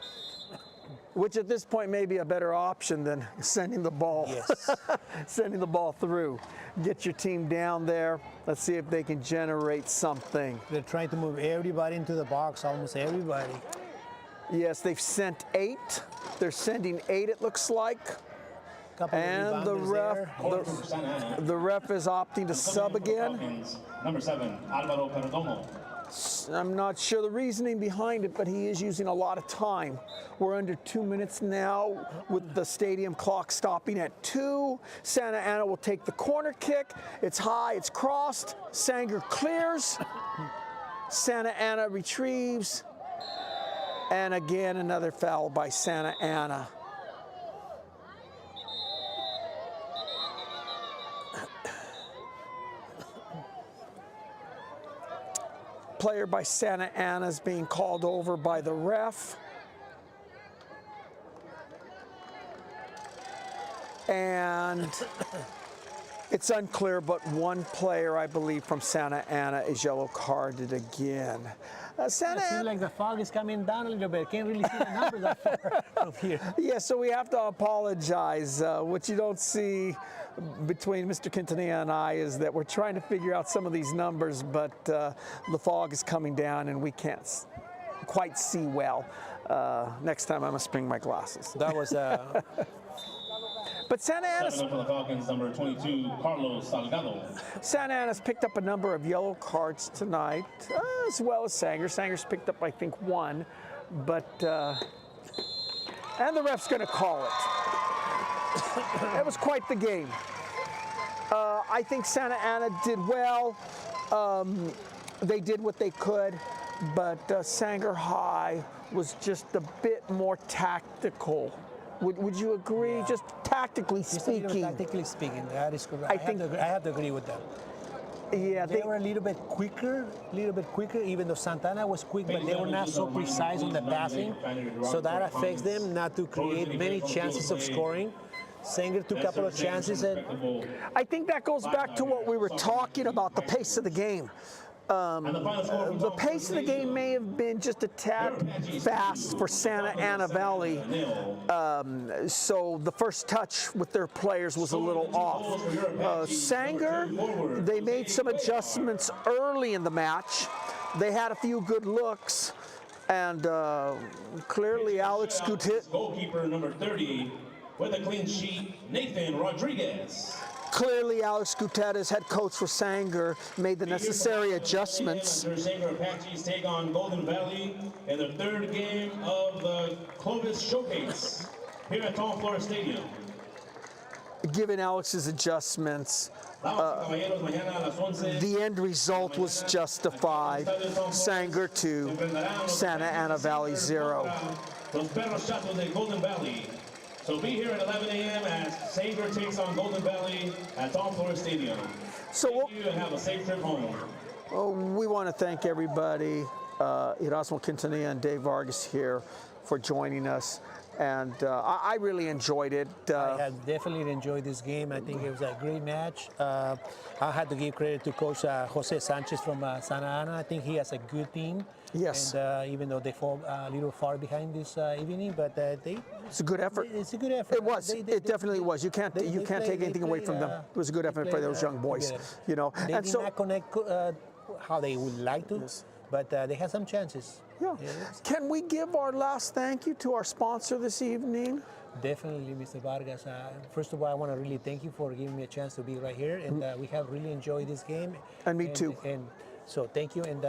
which at this point may be a better option than sending the ball. Yes. Sending the ball through. Get your team down there. Let's see if they can generate something. They're trying to move everybody into the box, almost everybody. Yes, they've sent 8. They're sending 8, it looks like. And the ref is opting to sub again. Number 7, Alvaro Perdomo. I'm not sure the reasoning behind it, but he is using a lot of time. We're under 2 minutes now with the stadium clock stopping at 2. Santa Ana will take the corner kick. It's high, it's crossed. Sanger clears. Santa Ana retrieves. And again, another foul by Santa Ana. Player by Santa Ana is being called over by the ref. And it's unclear, but one player, I believe, from Santa Ana is yellow carded again. Santa It seems Ana. like the fog is coming down a little bit. Can't really see the numbers that far from here. Yeah, so we have to apologize. What you don't see between Mr. Quintanilla and I is that we're trying to figure out some of these numbers, but the fog is coming down and we can't quite see well. Next time I must bring my glasses. That was But Santa Ana. Stepping up for the Falcons, number 22, Carlos Salgado. Santa Ana's picked up a number of yellow cards tonight, as well as Sanger. Sanger's picked up, I think, 1, but and the ref's going to call it. It was quite the game. I think Santa Ana did well. They did what they could, but Sanger High was just a bit more tactical. Would you agree? Yeah. Just tactically speaking. Tactically speaking, that is correct. I think I have to agree with that. Yeah, They were a little bit quicker, even though Santana was quick, but they were not so precise on the passing. So that affects them not to create many chances of scoring. Sanger took a couple of chances. And I think that goes back to what we were talking about, the pace of the game. The pace of the game may have been just a tad fast for Santa Ana Valley, so the first touch with their players was a little off. Sanger, they made some adjustments early in the match. They had a few good looks, and clearly Alex Gutierrez. Goalkeeper number 30 with a clean sheet, Nathan Rodriguez. Clearly, Alex Gutierrez, head coach for Sanger, made the necessary adjustments. Sanger Apaches take on Golden Valley in the third game of the Clovis Showcase here at Tom Flores Stadium. Given Alex's adjustments, the end result was justified. Sanger 2, Santa Ana Valley 0. Los Perros Chatos de Golden Valley. So be here at 11 a.m. as Sanger takes on Golden Valley at Tom Flores Stadium. So Thank you and have a safe trip home. we want to thank everybody, Erasmo Quintanilla and Dave Vargas here for joining us. And I really enjoyed it. I have definitely enjoyed this game. I think it was a great match. I had to give credit to Coach Jose Sanchez from Santa Ana. I think he has a good team. Yes. And even though they fall a little far behind this evening, but it's a good effort. It's a good effort. It was. It definitely was. You can't take anything away from them. It was a good effort for those young boys. You know. They and did so not connect how they would like to, but they had some chances. yeah. Can we give our last thank you to our sponsor this evening? Definitely, Mr. Vargas. First of all, I want to really thank you for giving me a chance to be right here, and we have really enjoyed this game. And me too. And so thank you. And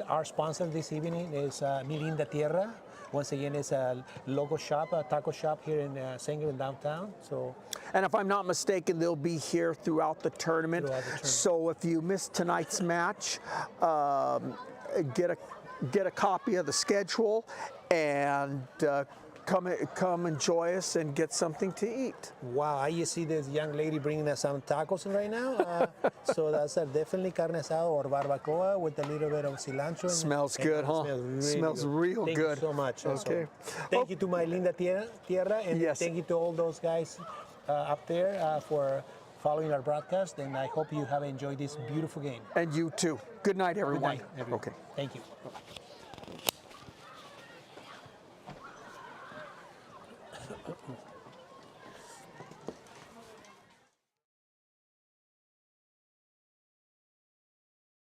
our sponsor this evening is Mi Linda Tierra. Once again, it's a local shop, a taco shop here in Sanger in downtown. So, and if I'm not mistaken, they'll be here throughout the tournament. So if you missed tonight's match, get a copy of the schedule and come enjoy us and get something to eat. Wow, I see this young lady bringing us some tacos right now. So that's definitely carne asada or barbacoa with a little bit of cilantro. Smells good, huh? Smells real good. Thank you so much. Okay. Thank you to my Linda Tierra, and yes. Thank you to all those guys up there for following our broadcast, and I hope you have enjoyed this beautiful game. And you too. Good night, everyone. Good night, everyone. Okay. Thank you.